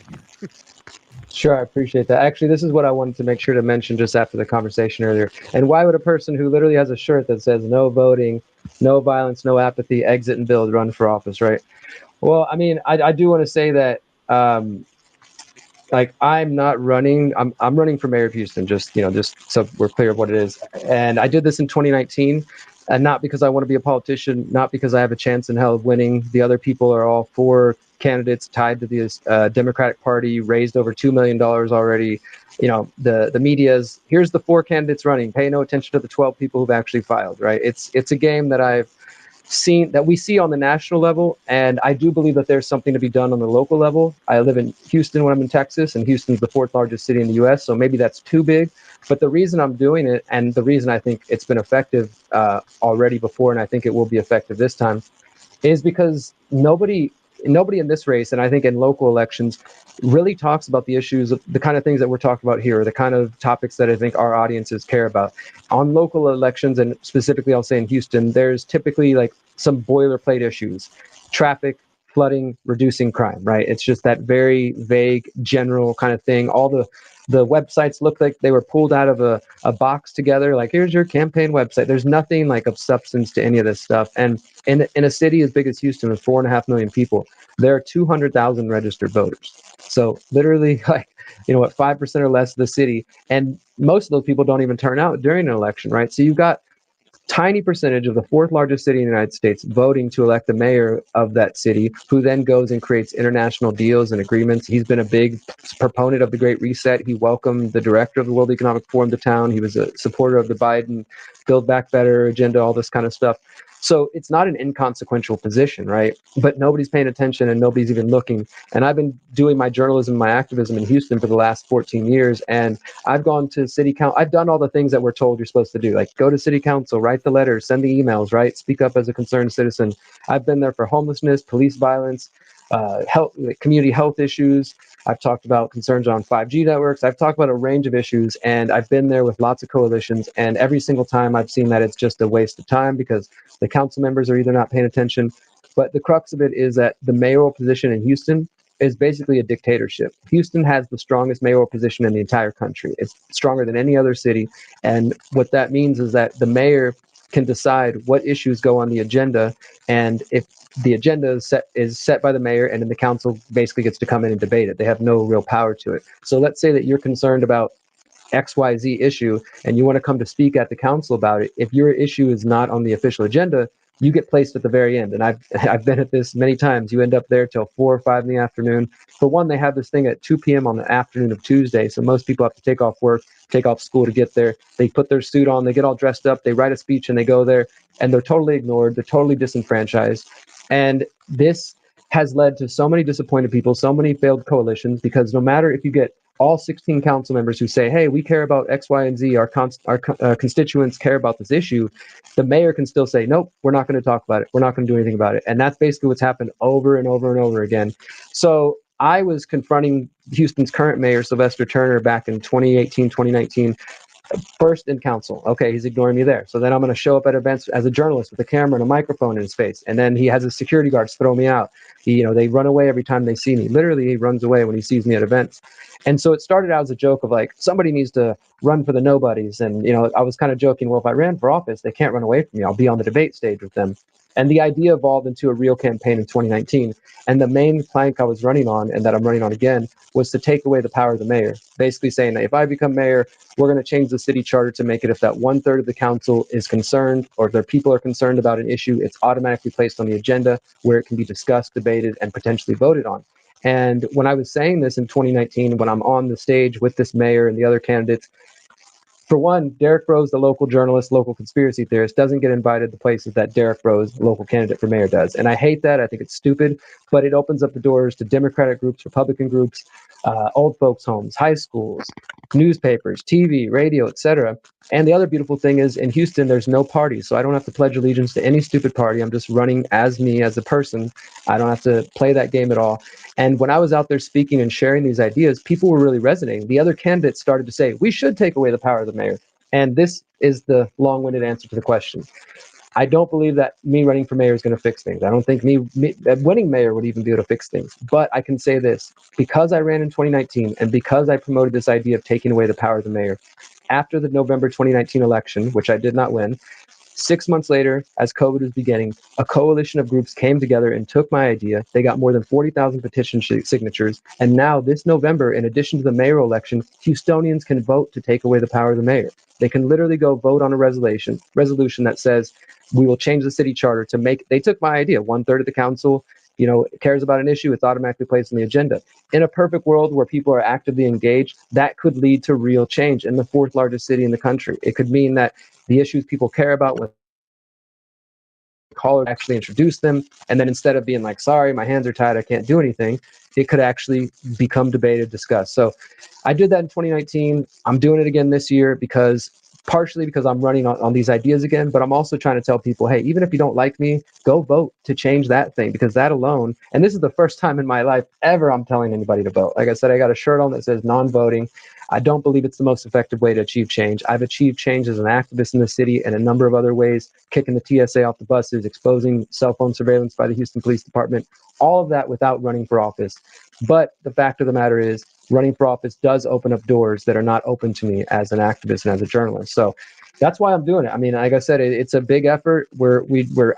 Sure, I appreciate that. Actually, this is what I wanted to make sure to mention just after the conversation earlier. And why would a person who literally has a shirt that says no voting, no violence, no apathy, exit and build, run for office, right? Well, I mean, I do want to say that I'm not running. I'm running for mayor of Houston. Just so we're clear of what it is. And I did this in 2019, and not because I want to be a politician, not because I have a chance in hell of winning. The other people are all four candidates tied to the Democratic Party, raised over $2 million already. The media's, here's the four candidates running. Pay no attention to the 12 people who've actually filed. Right? It's a game that I've seen, that we see on the national level, and I do believe that there's something to be done on the local level. I live in Houston when I'm in Texas, and Houston's the fourth largest city in the U.S., so maybe that's too big. But the reason I'm doing it, and the reason I think it's been effective already before, and I think it will be effective this time, is because nobody in this race, and I think in local elections, really talks about the issues of the kind of things that we're talking about here, or the kind of topics that I think our audiences care about. On local elections, and specifically I'll say in Houston, there's typically like some boilerplate issues: traffic, flooding, reducing crime, right? It's just that very vague, general kind of thing. All the websites look like they were pulled out of a box together, like, here's your campaign website. There's nothing like of substance to any of this stuff. And in a city as big as Houston with 4.5 million people, there are 200,000 registered voters. So literally, like, what, 5% or less of the city. And most of those people don't even turn out during an election, right? So you've got tiny percentage of the fourth largest city in the United States voting to elect the mayor of that city, who then goes and creates international deals and agreements. He's been a big proponent of the Great Reset. He welcomed the director of the World Economic Forum to town. He was a supporter of the Biden Build Back Better agenda, all this kind of stuff. So it's not an inconsequential position, right? But nobody's paying attention and nobody's even looking. And I've been doing my journalism, my activism in Houston for the last 14 years. And I've gone to city council. I've done all the things that we're told you're supposed to do, like go to city council, write the letters, send the emails, right? Speak up as a concerned citizen. I've been there for homelessness, police violence, community health issues. I've talked about concerns on 5G networks. I've talked about a range of issues, and I've been there with lots of coalitions. And every single time I've seen that it's just a waste of time because the council members are either not paying attention. But the crux of it is that the mayoral position in Houston is basically a dictatorship. Houston has the strongest mayoral position in the entire country. It's stronger than any other city. And what that means is that the mayor can decide what issues go on the agenda. And if the agenda is set by the mayor, and then the council basically gets to come in and debate it. They have no real power to it. So let's say that you're concerned about XYZ issue and you want to come to speak at the council about it. If your issue is not on the official agenda, you get placed at the very end. And I've been at this many times. You end up there till 4 or 5 in the afternoon. For one, they have this thing at 2 p.m. on the afternoon of Tuesday. So most people have to take off work, take off school to get there. They put their suit on, they get all dressed up, they write a speech, and they go there. And they're totally ignored. They're totally disenfranchised. And this has led to so many disappointed people, so many failed coalitions, because no matter if you get all 16 council members who say, hey, we care about X, Y, and Z, our constituents care about this issue, the mayor can still say, nope, we're not going to talk about it. We're not going to do anything about it. And that's basically what's happened over and over and over again. So I was confronting Houston's current mayor, Sylvester Turner, back in 2018, 2019, first in council. Okay, he's ignoring me there. So then I'm going to show up at events as a journalist with a camera and a microphone in his face. And then he has his security guards throw me out. They run away every time they see me. Literally, he runs away when he sees me at events. And so it started out as a joke of like, somebody needs to run for the nobodies. And, I was kind of joking, well, if I ran for office, they can't run away from me. I'll be on the debate stage with them. And the idea evolved into a real campaign in 2019. And the main plank I was running on, and that I'm running on again, was to take away the power of the mayor. Basically saying that if I become mayor, we're going to change the city charter to make it if that 1/3 of the council is concerned, or if their people are concerned about an issue, it's automatically placed on the agenda where it can be discussed, debated, and potentially voted on. And when I was saying this in 2019, when I'm on the stage with this mayor and the other candidates, for one, Derrick Broze, the local journalist, local conspiracy theorist, doesn't get invited to places that Derrick Broze, local candidate for mayor, does. And I hate that. I think it's stupid, but it opens up the doors to Democratic groups, Republican groups, old folks' homes, high schools, newspapers, TV, radio, etc. And the other beautiful thing is in Houston, there's no party. So I don't have to pledge allegiance to any stupid party. I'm just running as me, as a person. I don't have to play that game at all. And when I was out there speaking and sharing these ideas, people were really resonating. The other candidates started to say, we should take away the power of the mayor. And this is the long-winded answer to the question. I don't believe that me running for mayor is going to fix things. I don't think me winning mayor would even be able to fix things. But I can say this, because I ran in 2019 and because I promoted this idea of taking away the power of the mayor, after the November 2019 election, which I did not win, 6 months later, as COVID was beginning, a coalition of groups came together and took my idea. They got more than 40,000 petition signatures. And now this November, in addition to the mayoral election, Houstonians can vote to take away the power of the mayor. They can literally go vote on a resolution that says, we will change the city charter to make, they took my idea, 1/3 of the council, cares about an issue, it's automatically placed on the agenda. In a perfect world where people are actively engaged, that could lead to real change in the fourth largest city in the country. It could mean that the issues people care about with caller actually introduce them, and then instead of being like, sorry, my hands are tied, I can't do anything, it could actually become debated, discussed. So I did that in 2019. I'm doing it again this year partially because I'm running on these ideas again, but I'm also trying to tell people, hey, even if you don't like me, go vote to change that thing, because that alone, and this is the first time in my life ever I'm telling anybody to vote. Like I said, I got a shirt on that says non-voting. I don't believe it's the most effective way to achieve change. I've achieved change as an activist in the city in a number of other ways, kicking the TSA off the buses, exposing cell phone surveillance by the Houston Police Department, all of that without running for office. But the fact of the matter is, running for office does open up doors that are not open to me as an activist and as a journalist. So that's why I'm doing it. I mean, like I said, it's a big effort. We're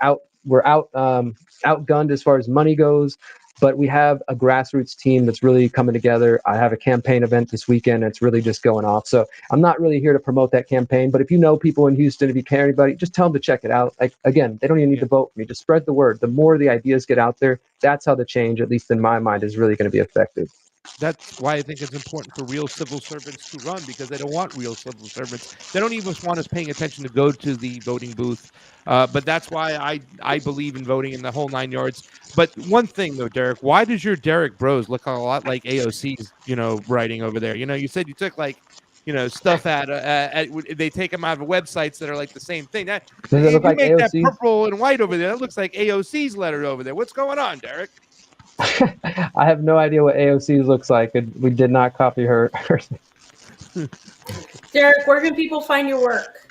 outgunned as far as money goes. But we have a grassroots team that's really coming together. I have a campaign event this weekend. It's really just going off. So I'm not really here to promote that campaign. But if you know people in Houston, if you care anybody, just tell them to check it out. Like, again, they don't even need to vote for me. Just spread the word. The more the ideas get out there, that's how the change, at least in my mind, is really going to be effective. That's why I think it's important for real civil servants to run, because they don't want real civil servants. They don't even want us paying attention to go to the voting booth. But that's why I believe in voting in the whole 9 yards. But one thing though, Derrick, why does your Derrick Broze look a lot like AOC's, writing over there? You said you took like, stuff they take them out of websites that are like the same thing. That Does it if look you like make that AOC's? purple and white over there, that looks like AOC's letter over there. What's going on, Derrick? I have no idea what AOC looks like. We did not copy her. Derrick, where can people find your work?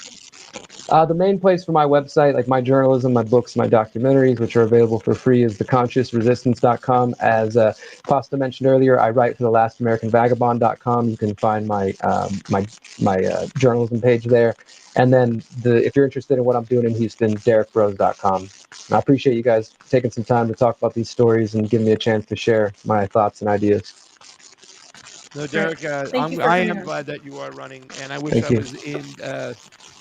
The main place for my website, like my journalism, my books, my documentaries, which are available for free, is theconsciousresistance.com. As Costa mentioned earlier, I write for thelast-american-vagabond.com. You can find my journalism page there. And then if you're interested in what I'm doing in Houston, derrickbroze.com. I appreciate you guys taking some time to talk about these stories and giving me a chance to share my thoughts and ideas. No, Derrick, I am glad that you are running, and I wish I was in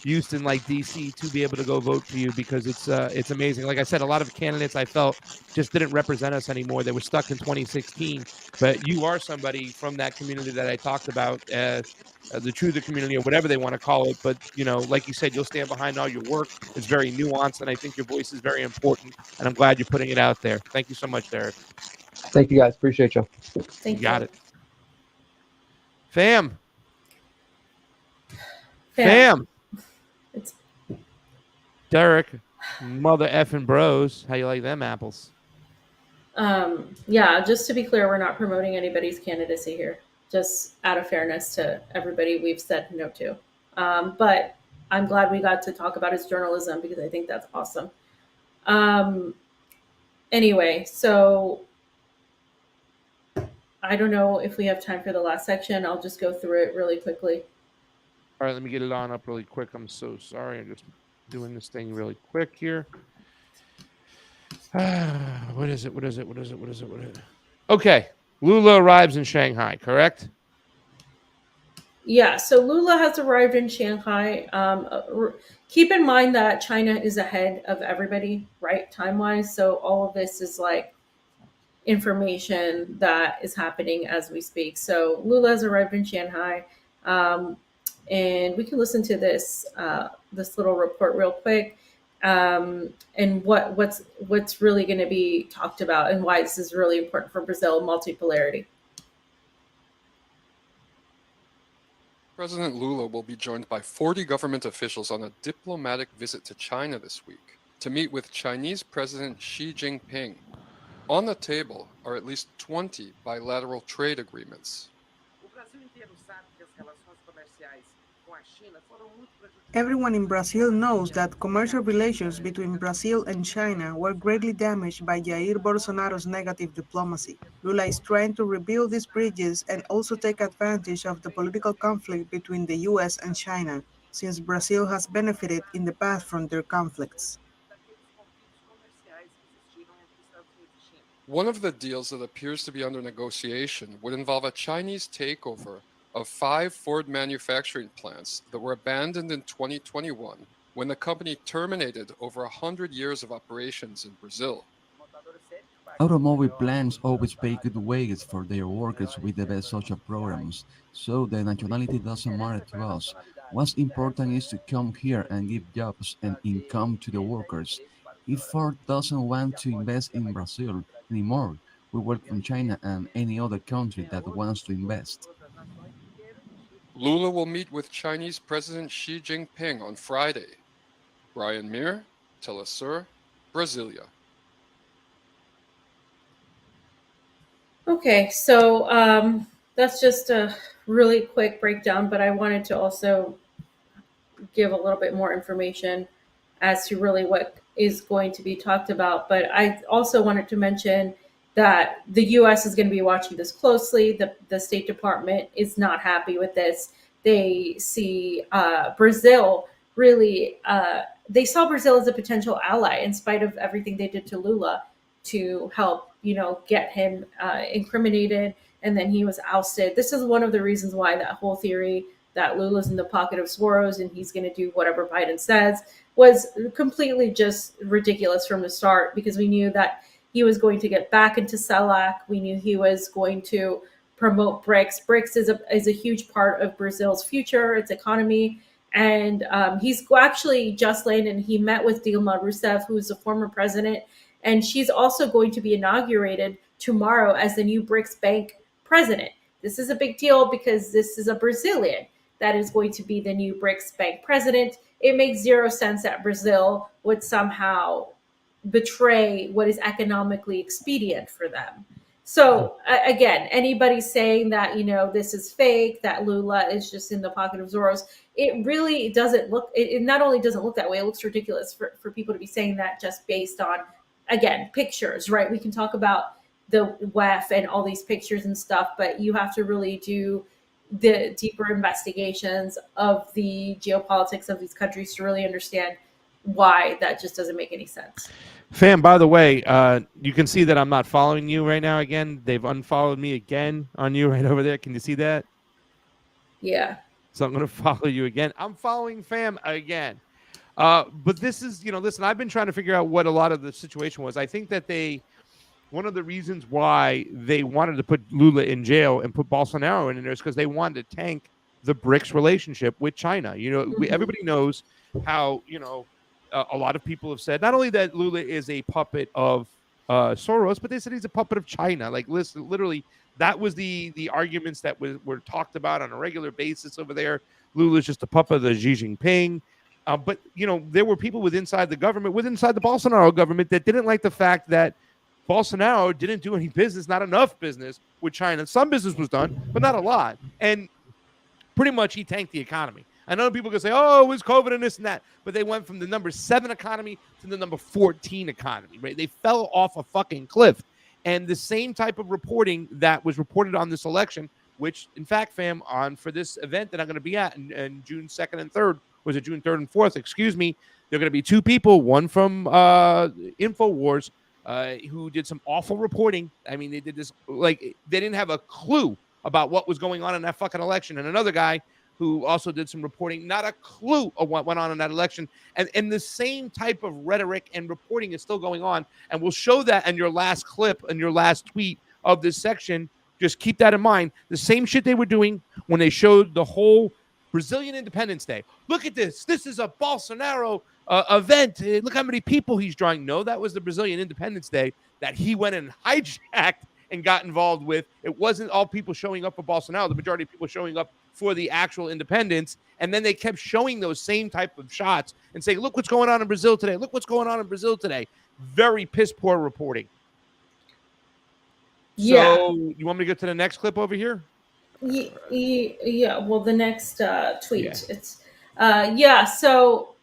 Houston, like DC, to be able to go vote for you, because it's amazing. Like I said, a lot of candidates I felt just didn't represent us anymore. They were stuck in 2016, but you are somebody from that community that I talked about, the truth community, or whatever they want to call it. But, like you said, you'll stand behind all your work. It's very nuanced, and I think your voice is very important, and I'm glad you're putting it out there. Thank you so much, Derrick. Thank you, guys. Appreciate you. Thank you. Got it. Fam. It's Derrick, mother effing Broze. How you like them apples? Yeah, just to be clear, we're not promoting anybody's candidacy here. Just out of fairness to everybody we've said no to. But I'm glad we got to talk about his journalism, because I think that's awesome. Anyway, so I don't know if we have time for the last section. I'll just go through it really quickly. All right, let me get it on up really quick. I'm so sorry. I'm just doing this thing really quick here. What is it? Okay. Lula arrives in Shanghai, correct? Yeah, so Lula has arrived in Shanghai. Keep in mind that China is ahead of everybody, right, time-wise. So all of this is like information that is happening as we speak. So Lula has arrived in Shanghai, and we can listen to this little report real quick, and what's really going to be talked about, and why this is really important for Brazil, multipolarity. President Lula will be joined by 40 government officials on a diplomatic visit to China this week to meet with Chinese President Xi Jinping. On the table are at least 20 bilateral trade agreements. Everyone in Brazil knows that commercial relations between Brazil and China were greatly damaged by Jair Bolsonaro's negative diplomacy. Lula is trying to rebuild these bridges and also take advantage of the political conflict between the US and China, since Brazil has benefited in the past from their conflicts. One of the deals that appears to be under negotiation would involve a Chinese takeover of 5 Ford manufacturing plants that were abandoned in 2021 when the company terminated over 100 years of operations in Brazil. Automobile plants always pay good wages for their workers with the best social programs, so the nationality doesn't matter to us. What's important is to come here and give jobs and income to the workers. If Ford doesn't want to invest in Brazil anymore, we welcome China and any other country that wants to invest. Lula will meet with Chinese President Xi Jinping on Friday. Brian Muir, Telesur, Brasilia. Okay, so that's just a really quick breakdown, but I wanted to also give a little bit more information as to really what is going to be talked about. But I also wanted to mention that the U.S. is going to be watching this closely. The State Department is not happy with this. They see Brazil really, they saw Brazil as a potential ally in spite of everything they did to Lula to help get him incriminated, and then he was ousted. This is one of the reasons why that whole theory that Lula's in the pocket of Soros and he's going to do whatever Biden says was completely just ridiculous from the start, because we knew that he was going to get back into CELAC. We knew he was going to promote BRICS. BRICS is a huge part of Brazil's future, its economy. And he's actually just landed. He met with Dilma Rousseff, who's the former president, and she's also going to be inaugurated tomorrow as the new BRICS Bank president. This is a big deal because this is a Brazilian that is going to be the new BRICS Bank president. It makes zero sense that Brazil would somehow betray what is economically expedient for them. So again, anybody saying that, this is fake, that Lula is just in the pocket of Soros, it really doesn't look, it not only doesn't look that way, it looks ridiculous for people to be saying that just based on, again, pictures, right? We can talk about the WEF and all these pictures and stuff, but you have to really do the deeper investigations of the geopolitics of these countries to really understand why that just doesn't make any sense. Fam, by the way, you can see that I'm not following you right now again. They've unfollowed me again on you right over there. Can you see that? Yeah. So I'm going to follow you again. I'm following Fam again. But this is, listen, I've been trying to figure out what a lot of the situation was. I think that one of the reasons why they wanted to put Lula in jail and put Bolsonaro in there is because they wanted to tank the BRICS relationship with China. Everybody knows how, a lot of people have said not only that Lula is a puppet of Soros, but they said he's a puppet of China. Like, listen, literally, that was the arguments that were talked about on a regular basis over there. Lula's just a puppet of the Xi Jinping. But, there were people inside the Bolsonaro government that didn't like the fact that Bolsonaro didn't do any business, not enough business with China. Some business was done, but not a lot. And pretty much he tanked the economy. I know people can say, oh, it was COVID and this and that, but they went from the number 7 economy to the number 14 economy, right? They fell off a fucking cliff. And the same type of reporting that was reported on this election, which, in fact, fam, for this event that I'm going to be at in June 2nd and 3rd, was it June 3rd and 4th? Excuse me. There are going to be 2 people, one from InfoWars, who did some awful reporting. I mean, they did this, they didn't have a clue about what was going on in that fucking election. And another guy who also did some reporting, not a clue of what went on in that election. And the same type of rhetoric and reporting is still going on. And we'll show that in your last clip, in your last tweet of this section. Just keep that in mind. The same shit they were doing when they showed the whole Brazilian Independence Day. Look at this. This is a Bolsonaro event. Look how many people he's drawing. No, that was the Brazilian Independence Day that he went and hijacked and got involved with. It wasn't all people showing up for Bolsonaro. The majority of people showing up for the actual independence. And then they kept showing those same type of shots and saying, look what's going on in Brazil today. Look what's going on in Brazil today. Very piss poor reporting. Yeah. So you want me to go to the next clip over here? Yeah. Well, the next tweet. Yeah. It's So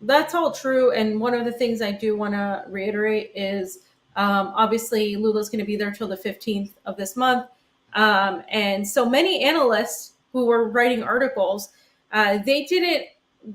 that's all true. And one of the things I do want to reiterate is obviously Lula's going to be there till the 15th of this month. And so many analysts who were writing articles, they didn't,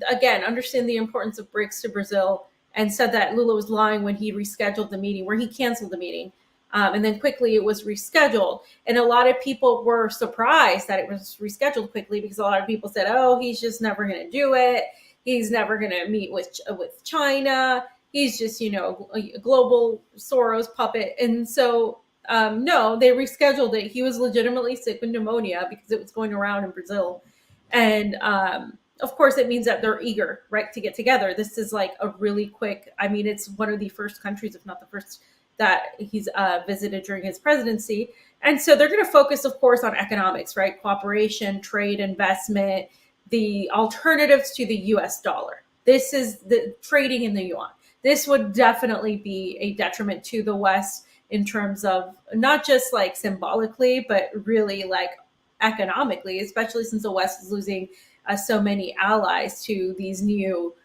again, understand the importance of BRICS to Brazil and said that Lula was lying when he rescheduled the meeting, where he canceled the meeting. And then quickly it was rescheduled. And a lot of people were surprised that it was rescheduled quickly, because a lot of people said, oh, he's just never going to do it. He's never going to meet with China. He's just, a global Soros puppet. And so, no, they rescheduled it. He was legitimately sick with pneumonia because it was going around in Brazil. And of course, it means that they're eager, right, to get together. This is like a really quick, it's one of the first countries, if not the first, that he's visited during his presidency. And so they're going to focus, of course, on economics, right? Cooperation, trade, investment, the alternatives to the US dollar. This is the trading in the yuan. This would definitely be a detriment to the West in terms of not just like symbolically, but really like economically, especially since the West is losing so many allies to these new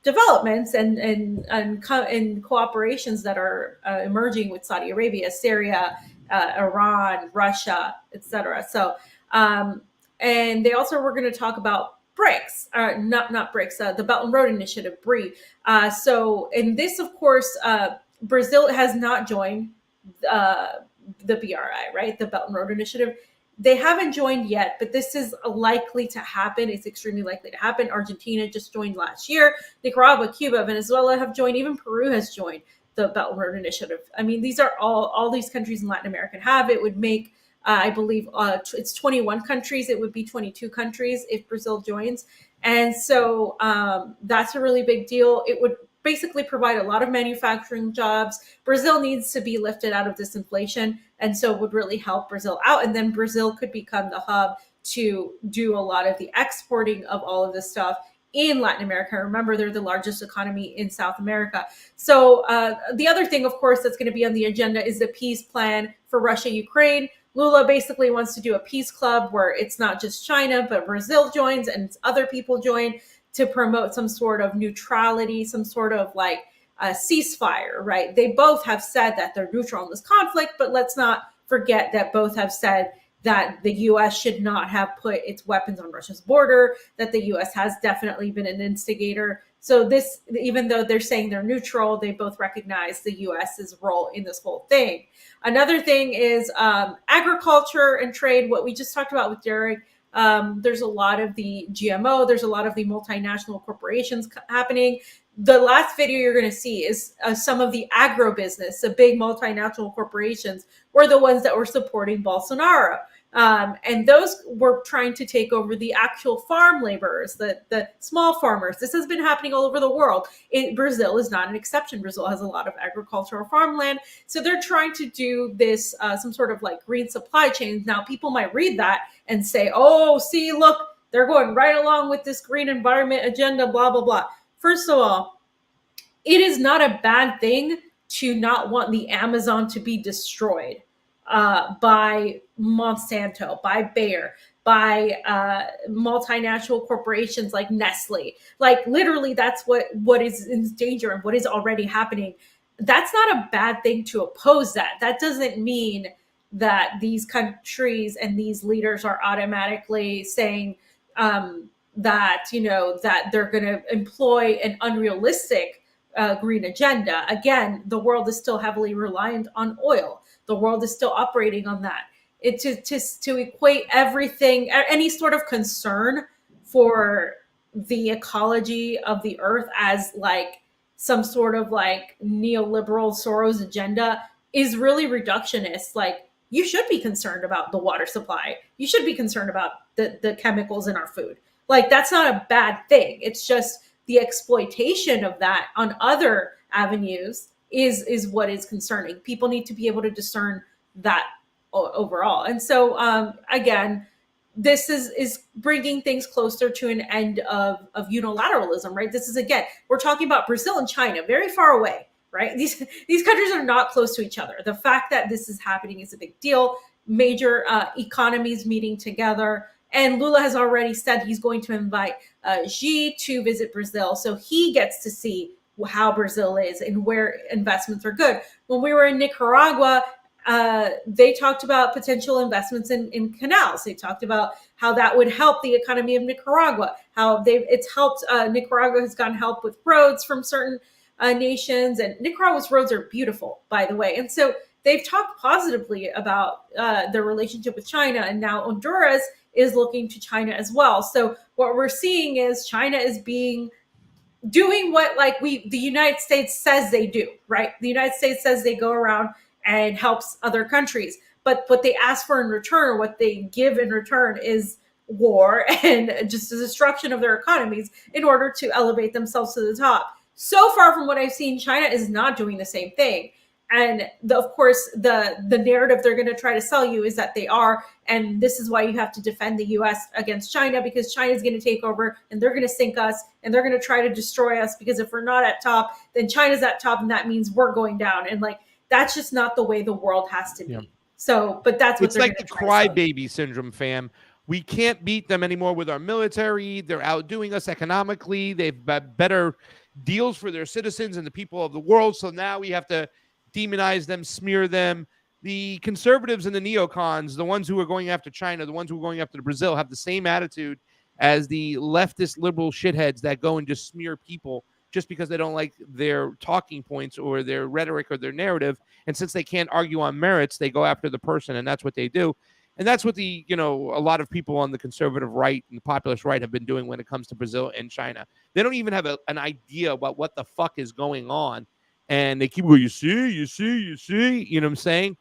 developments and cooperations that are emerging with Saudi Arabia, Syria, Iran, Russia, etc. So, and they also were going to talk about BRICS, not BRICS, the Belt and Road Initiative, BRI. So, and this, of course, Brazil has not joined the BRI, right? The Belt and Road Initiative. They haven't joined yet, but this is likely to happen. It's extremely likely to happen. Argentina just joined last year. Nicaragua, Cuba, Venezuela have joined. Even Peru has joined the Belt and Road Initiative. I mean, these are all these countries in Latin America have. It would make, I believe, it's 21 countries. It would be 22 countries if Brazil joins. And so that's a really big deal. It would basically provide a lot of manufacturing jobs. Brazil needs to be lifted out of this inflation, and so it would really help Brazil out. And then Brazil could become the hub to do a lot of the exporting of all of this stuff in Latin America. Remember, they're the largest economy in South America. So the other thing, of course, that's going to be on the agenda is the peace plan for Russia, Ukraine. Lula basically wants to do a peace club where it's not just China, but Brazil joins and other people join to promote some sort of neutrality, some sort of like a ceasefire, right? They both have said that they're neutral in this conflict, but let's not forget that both have said that the U.S. should not have put its weapons on Russia's border, that the U.S. has definitely been an instigator. So this, even though they're saying they're neutral, they both recognize the U.S.'s role in this whole thing. Another thing is agriculture and trade, what we just talked about with Derrick. There's a lot of the GMO, there's a lot of the multinational corporations happening. The last video you're going to see is some of the agribusiness, the big multinational corporations were the ones that were supporting Bolsonaro. And those were trying to take over the actual farm laborers, the small farmers. This has been happening all over the world. Brazil is not an exception. Brazil has a lot of agricultural farmland. So they're trying to do this, some sort of like green supply chains. Now, people might read that and say, oh, see, look, they're going right along with this green environment agenda, blah, blah, blah. First of all, it is not a bad thing to not want the Amazon to be destroyed by Monsanto, by Bayer, by multinational corporations like Nestle. Like literally that's what is in danger and what is already happening. That's not a bad thing to oppose that. That doesn't mean that these countries and these leaders are automatically saying that, you know, that they're going to employ an unrealistic green agenda. Again, the world is still heavily reliant on oil. The world is still operating on that. To equate everything, any sort of concern for the ecology of the earth as like some sort of like neoliberal Soros agenda is really reductionist. Like you should be concerned about the water supply. You should be concerned about the chemicals in our food. Like that's not a bad thing. It's just the exploitation of that on other avenues is what is concerning. People need to be able to discern that overall. And so, again, this is bringing things closer to an end of unilateralism, right? This is, again, we're talking about Brazil and China, very far away, right? These countries are not close to each other. The fact that this is happening is a big deal. Major economies meeting together. And Lula has already said he's going to invite Xi to visit Brazil. So he gets to see how Brazil is and where investments are good. When we were in Nicaragua, they talked about potential investments in canals. They talked about how that would help the economy of Nicaragua, how it's helped, Nicaragua has gotten help with roads from certain nations, and Nicaragua's roads are beautiful, by the way. And so they've talked positively about their relationship with China, and now Honduras is looking to China as well. So what we're seeing is China is doing what like the United States says they do, right? The United States says they go around and helps other countries, but what they ask for in return, what they give in return is war and just the destruction of their economies in order to elevate themselves to the top. So far from what I've seen, China is not doing the same thing. And of course, the narrative they're going to try to sell you is that they are. And this is why you have to defend the U.S. against China, because China is going to take over and they're going to sink us and they're going to try to destroy us, because if we're not at top, then China's at top and that means we're going down. And like, that's just not the way the world has to be. Yeah. So, but that's what it's like the crybaby syndrome, fam. We can't beat them anymore with our military. They're outdoing us economically. They've got better deals for their citizens and the people of the world. So now we have to demonize them, smear them. The conservatives and the neocons, the ones who are going after China, the ones who are going after Brazil, have the same attitude as the leftist liberal shitheads that go and just smear people just because they don't like their talking points or their rhetoric or their narrative. And since they can't argue on merits, they go after the person, and that's what they do. And that's what a lot of people on the conservative right and the populist right have been doing when it comes to Brazil and China. They don't even have an idea about what the fuck is going on. And they keep going, you see, you know what I'm saying?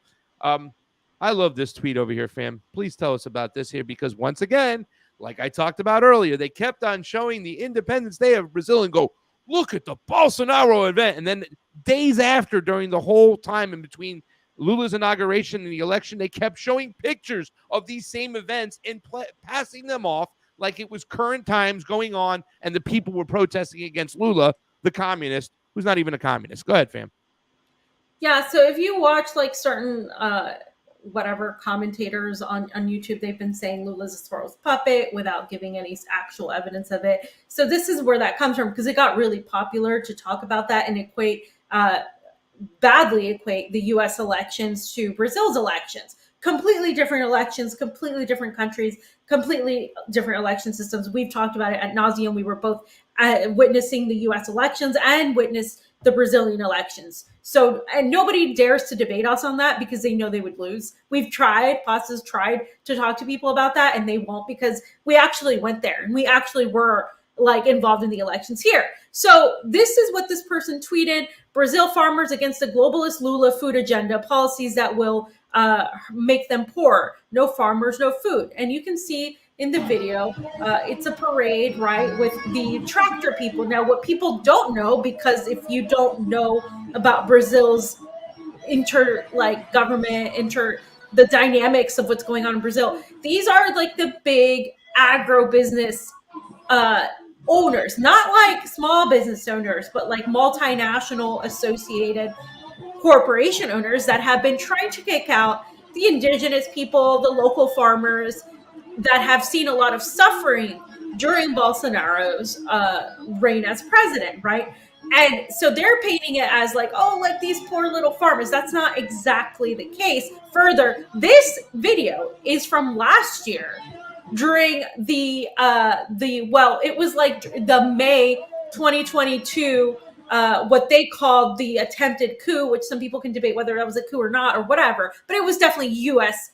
I love this tweet over here, fam. Please tell us about this here, because once again, like I talked about earlier, they kept on showing the Independence Day of Brazil and go, look at the Bolsonaro event. And then days after, during the whole time in between Lula's inauguration and the election, they kept showing pictures of these same events and passing them off like it was current times going on and the people were protesting against Lula, the communist, who's not even a communist. Go ahead, fam. Yeah, so if you watch like certain whatever commentators on YouTube, they've been saying Lula's a Soros puppet without giving any actual evidence of it. So this is where that comes from, because it got really popular to talk about that and badly equate the US elections to Brazil's elections. Completely different elections, completely different countries, completely different election systems. We've talked about it ad nauseum. We were both witnessing the US elections and witnessed the Brazilian elections. So, and nobody dares to debate us on that because they know they would lose. We've tried, Pasta's tried to talk to people about that, and they won't, because we actually went there and we actually were like involved in the elections here. So this is what this person tweeted: Brazil farmers against the globalist Lula food agenda, policies that will make them poor. No farmers, no food. And you can see in the video, it's a parade, right, with the tractor people. Now, what people don't know, because if you don't know about Brazil's the dynamics of what's going on in Brazil, these are like the big agro-business owners, not like small business owners, but like multinational associated corporation owners that have been trying to kick out the indigenous people, the local farmers that have seen a lot of suffering during Bolsonaro's reign as president, right? And so they're painting it as like, oh, like these poor little farmers. That's not exactly the case. Further, this video is from last year during it was like the May 2022, what they called the attempted coup, which some people can debate whether that was a coup or not or whatever, but it was definitely U.S.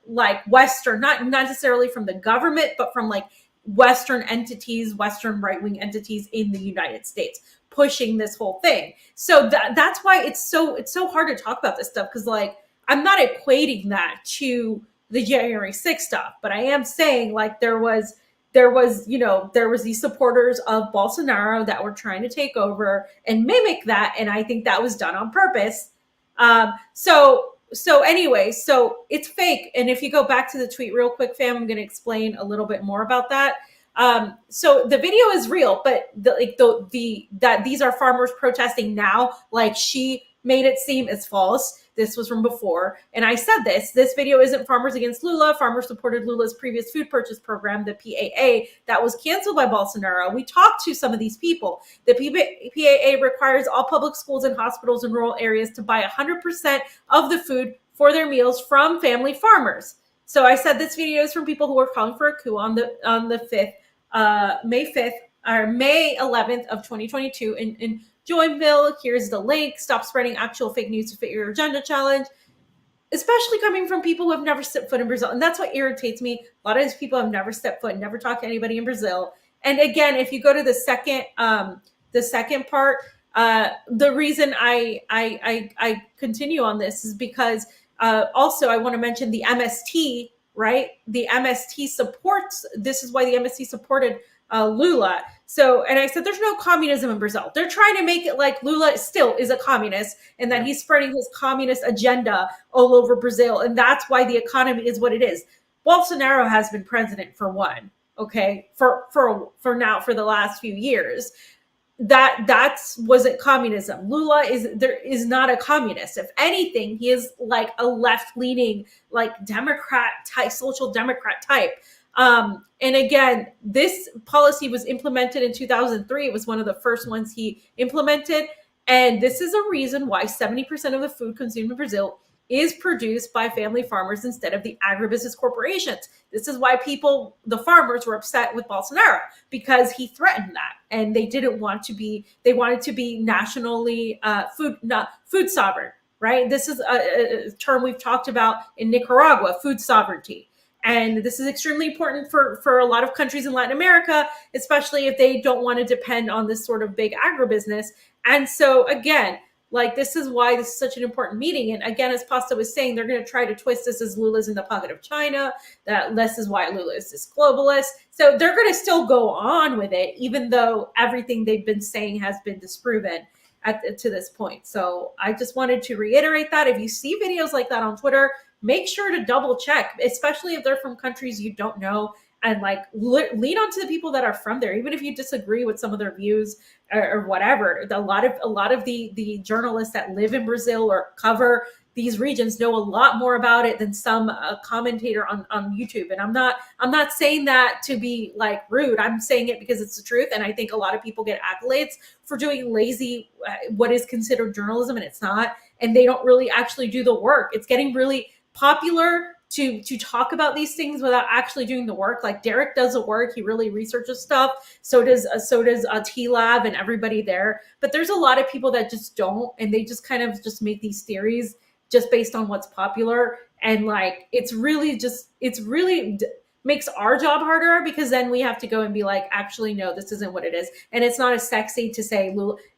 Like Western, not necessarily from the government, but from like Western entities, Western right-wing entities in the United States pushing this whole thing. So that's why it's so hard to talk about this stuff, because like I'm not equating that to the January 6th stuff, but I am saying like there was these supporters of Bolsonaro that were trying to take over and mimic that, and I think that was done on purpose. So anyway, so it's fake. And if you go back to the tweet real quick, fam, I'm going to explain a little bit more about that. So the video is real, but that these are farmers protesting now, like she made it seem, is false. This was from before. And I said this video isn't farmers against Lula. Farmers supported Lula's previous food purchase program, the PAA, that was canceled by Bolsonaro. We talked to some of these people. The PAA requires all public schools and hospitals in rural areas to buy 100% of the food for their meals from family farmers. So I said this video is from people who were calling for a coup on the 5th, May 5th, or May 11th of 2022 in Joinville. Here's the link. Stop spreading actual fake news to fit your agenda challenge, especially coming from people who have never stepped foot in Brazil. And that's what irritates me. A lot of these people have never stepped foot, never talked to anybody in Brazil. And again, if you go to the second part, the reason I continue on this is because also I want to mention the MST, right? The MST supports, this is why the MST supported Lula. So, and I said, there's no communism in Brazil. They're trying to make it like Lula still is a communist and that he's spreading his communist agenda all over Brazil. And that's why the economy is what it is. Bolsonaro has been president for one, okay, for now, for the last few years. That wasn't communism. Lula is not a communist. If anything, he is like a left-leaning, like Democrat type, social Democrat type. And again, this policy was implemented in 2003. It was one of the first ones he implemented. And this is a reason why 70% of the food consumed in Brazil is produced by family farmers instead of the agribusiness corporations. This is why the farmers were upset with Bolsonaro, because he threatened that, and they wanted to be nationally food sovereign, right? This is a term we've talked about in Nicaragua, food sovereignty. And this is extremely important for a lot of countries in Latin America, especially if they don't want to depend on this sort of big agribusiness. And so again, like, this is why this is such an important meeting. And again, as Pasta was saying, they're going to try to twist this as Lula's in the pocket of China, that this is why Lula is this globalist. So they're going to still go on with it, even though everything they've been saying has been disproven to this point. So I just wanted to reiterate that. If you see videos like that on Twitter, make sure to double check, especially if they're from countries you don't know, and like lean on to the people that are from there, even if you disagree with some of their views or whatever. A lot of the journalists that live in Brazil or cover these regions know a lot more about it than some commentator on YouTube. And I'm not saying that to be like rude. I'm saying it because it's the truth. And I think a lot of people get accolades for doing lazy, what is considered journalism, and it's not. And they don't really actually do the work. It's getting really popular to talk about these things without actually doing the work. Like Derrick does the work. He really researches stuff. So does T-Lab and everybody there. But there's a lot of people that just don't, and they just kind of just make these theories just based on what's popular. And like, it's really makes our job harder, because then we have to go and be like, actually, no, this isn't what it is. And it's not as sexy to say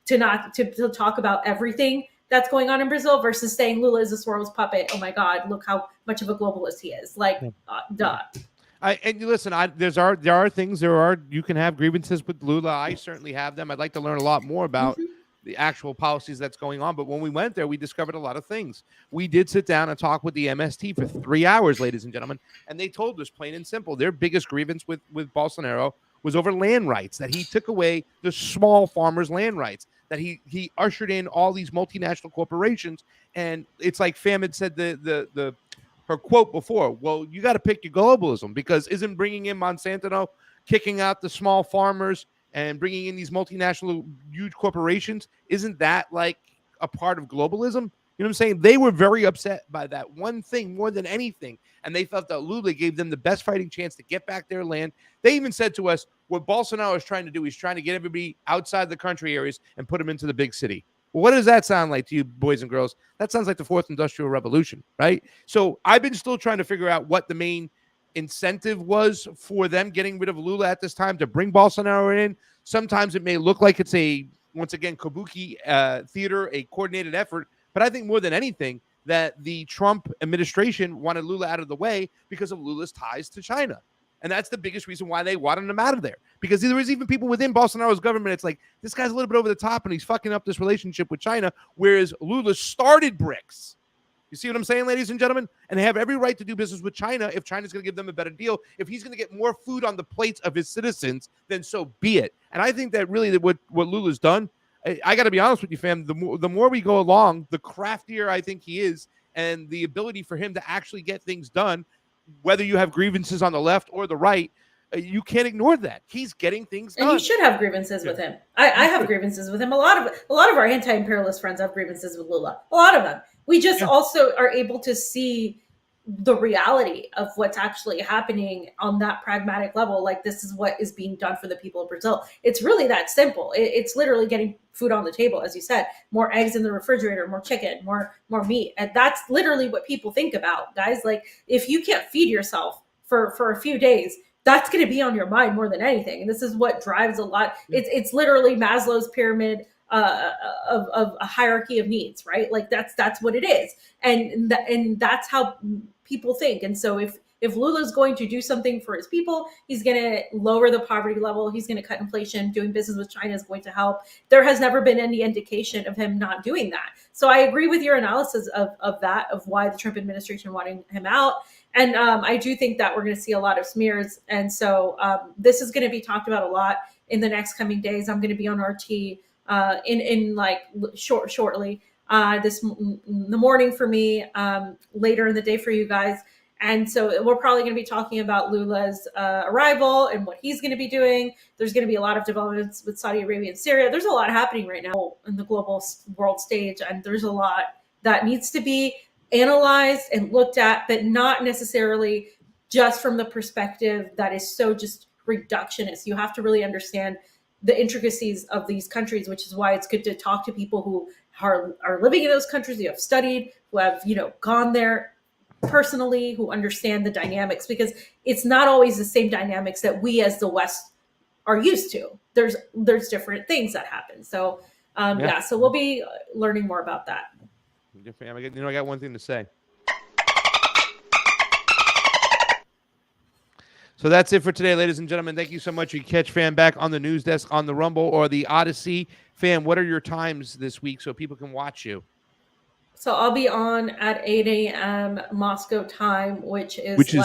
to talk about everything that's going on in Brazil versus saying Lula is a Soros puppet. Oh my God, look how much of a globalist he is. Like, duh. And listen, there are things, you can have grievances with Lula. I certainly have them. I'd like to learn a lot more about the actual policies that's going on. But when we went there, we discovered a lot of things. We did sit down and talk with the MST for 3 hours, ladies and gentlemen, and they told us plain and simple, their biggest grievance with Bolsonaro was over land rights, that he took away the small farmers' land rights, that he ushered in all these multinational corporations. And it's like Fam had said her quote before, well, you got to pick your globalism, because isn't bringing in Monsanto, kicking out the small farmers and bringing in these multinational huge corporations, isn't that like a part of globalism? You know what I'm saying? They were very upset by that one thing more than anything. And they felt that Lula gave them the best fighting chance to get back their land. They even said to us, what Bolsonaro is trying to do, he's trying to get everybody outside the country areas and put them into the big city. Well, what does that sound like to you, boys and girls? That sounds like the fourth industrial revolution, right? So I've been still trying to figure out what the main incentive was for them getting rid of Lula at this time to bring Bolsonaro in. Sometimes it may look like it's once again, kabuki theater, a coordinated effort. But I think more than anything that the Trump administration wanted Lula out of the way because of Lula's ties to China. And that's the biggest reason why they wanted him out of there. Because there was even people within Bolsonaro's government, it's like, this guy's a little bit over the top and he's fucking up this relationship with China, whereas Lula started BRICS. You see what I'm saying, ladies and gentlemen? And they have every right to do business with China if China's going to give them a better deal. If he's going to get more food on the plates of his citizens, then so be it. And I think that really what Lula's done, I got to be honest with you, fam, the more we go along, the craftier I think he is, and the ability for him to actually get things done, whether you have grievances on the left or the right, you can't ignore that. He's getting things done. And you should have grievances with him. I have grievances with him. A lot of our anti-imperialist friends have grievances with Lula. A lot of them. We just also are able to see the reality of what's actually happening on that pragmatic level. Like, this is what is being done for the people of Brazil. It's really that simple. It's literally getting food on the table, as you said, more eggs in the refrigerator, more chicken, more meat. And that's literally what people think about, guys. Like, if you can't feed yourself for a few days, that's going to be on your mind more than anything. And this is what drives a lot. It's literally Maslow's pyramid of a hierarchy of needs, right? Like that's what it is. And that's how people think. And so if Lula's going to do something for his people, he's going to lower the poverty level. He's going to cut inflation. Doing business with China is going to help. There has never been any indication of him not doing that. So I agree with your analysis of that, of why the Trump administration wanted him out. And I do think that we're going to see a lot of smears. And so this is going to be talked about a lot in the next coming days. I'm going to be on RT in like shortly in the morning for me, later in the day for you guys. And so we're probably going to be talking about Lula's arrival and what he's going to be doing. There's going to be a lot of developments with Saudi Arabia and Syria. There's a lot happening right now in the global world stage, and there's a lot that needs to be analyzed and looked at, but not necessarily just from the perspective that is so just reductionist. You have to really understand the intricacies of these countries, which is why it's good to talk to people who are living in those countries, who have studied, who have, gone there personally, who understand the dynamics, because it's not always the same dynamics that we as the West are used to. There's different things that happen. So so we'll be learning more about that. I got one thing to say. So that's it for today, ladies and gentlemen. Thank you so much. You catch Fam back on the news desk on the Rumble or the Odyssey. Fam, what are your times this week so people can watch you? So I'll be on at 8 a.m. Moscow time, which is 2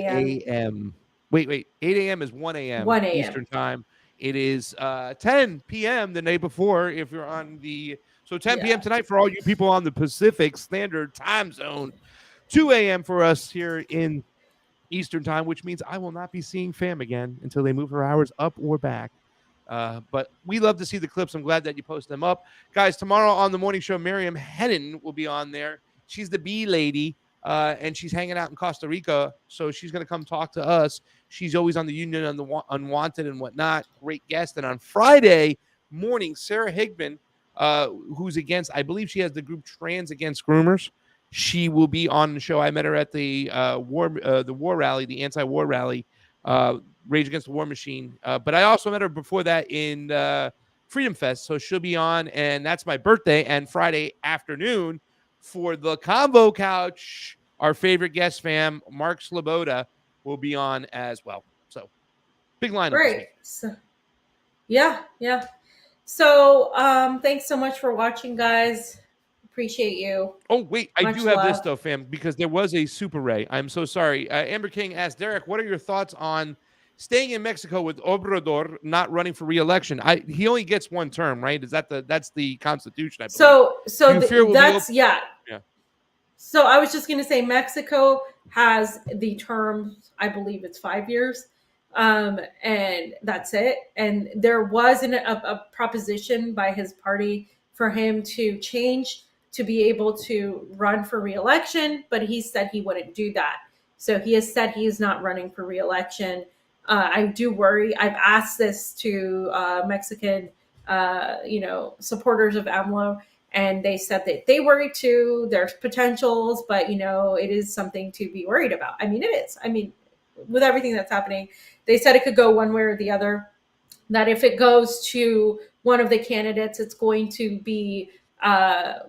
a.m. Wait. 8 a.m. is 1 a.m. 1 a.m. Eastern time. It is 10 p.m. the night before if you're on the... So 10 p.m. tonight for all you people on the Pacific Standard Time Zone. 2 a.m. for us here in Eastern time, which means I will not be seeing Fam again until they move her hours up or back. But we love to see the clips. I'm glad that you post them up. Guys, tomorrow on the morning show, Miriam Hennon will be on there. She's the bee lady, and she's hanging out in Costa Rica, so she's going to come talk to us. She's always on the Union on the Unwanted and whatnot. Great guest. And on Friday morning, Sarah Higman, who's against, I believe she has the group Trans Against Groomers. She will be on the show. I met her at the war rally, the anti-war rally, Rage Against the War Machine. But I also met her before that in Freedom Fest. So she'll be on, and that's my birthday. And Friday afternoon for the Convo Couch, our favorite guest, Fam, Mark Sloboda, will be on as well. So big lineup. Great. So, yeah. So thanks so much for watching, guys. Appreciate you. Oh, wait. I do have love. this, though, fam, because there was a Super Ray. I'm so sorry. Amber King asked, Derek, what are your thoughts on staying in Mexico with Obrador not running for re-election? He only gets one term, right? That's the Constitution, I believe. So I was just going to say Mexico has the term, I believe it's 5 years. And that's it. And there was a proposition by his party for him to change to be able to run for re-election, but he said he wouldn't do that. So he has said he is not running for re-election. I do worry. I've asked this to Mexican, supporters of AMLO, and they said that they worry too. There's potentials, but it is something to be worried about. I mean, it is. I mean, with everything that's happening, they said it could go one way or the other. That if it goes to one of the candidates, it's going to be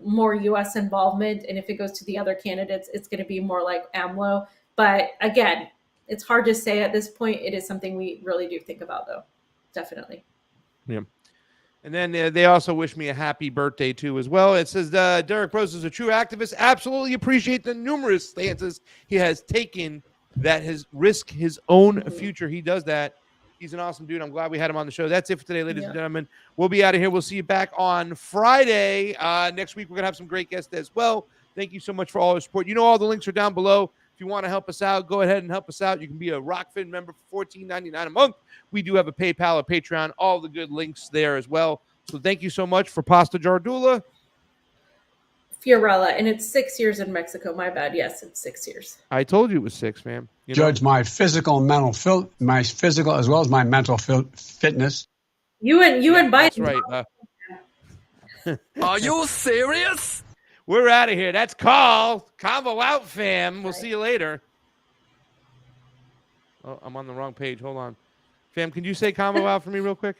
more U.S. involvement, and if it goes to the other candidates, it's going to be more like AMLO. But again, it's hard to say at this point. It is something we really do think about, though. Definitely. Yeah. And then they also wish me a happy birthday, too, as well. It says, Derrick Broze is a true activist. Absolutely appreciate the numerous stances he has taken that has risked his own future. He does that. He's an awesome dude. I'm glad we had him on the show. That's it for today, ladies and gentlemen. We'll be out of here. We'll see you back on Friday. Next week, we're going to have some great guests as well. Thank you so much for all your support. All the links are down below. If you want to help us out, go ahead and help us out. You can be a Rockfin member for $14.99 a month. We do have a PayPal, a Patreon, all the good links there as well. So thank you so much for Pasta Jardula. Fiorella, and it's 6 years in Mexico. My bad. Yes, it's 6 years. I told you it was 6, ma'am. Judge my physical and mental my physical as well as my mental fitness. You and Biden. That's right. Are you serious? We're out of here. That's call. Convo out, fam. We'll see you later. Oh, I'm on the wrong page. Hold on. Fam, can you say convo out for me real quick?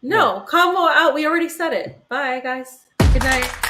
No, convo out. We already said it. Bye, guys. Good night.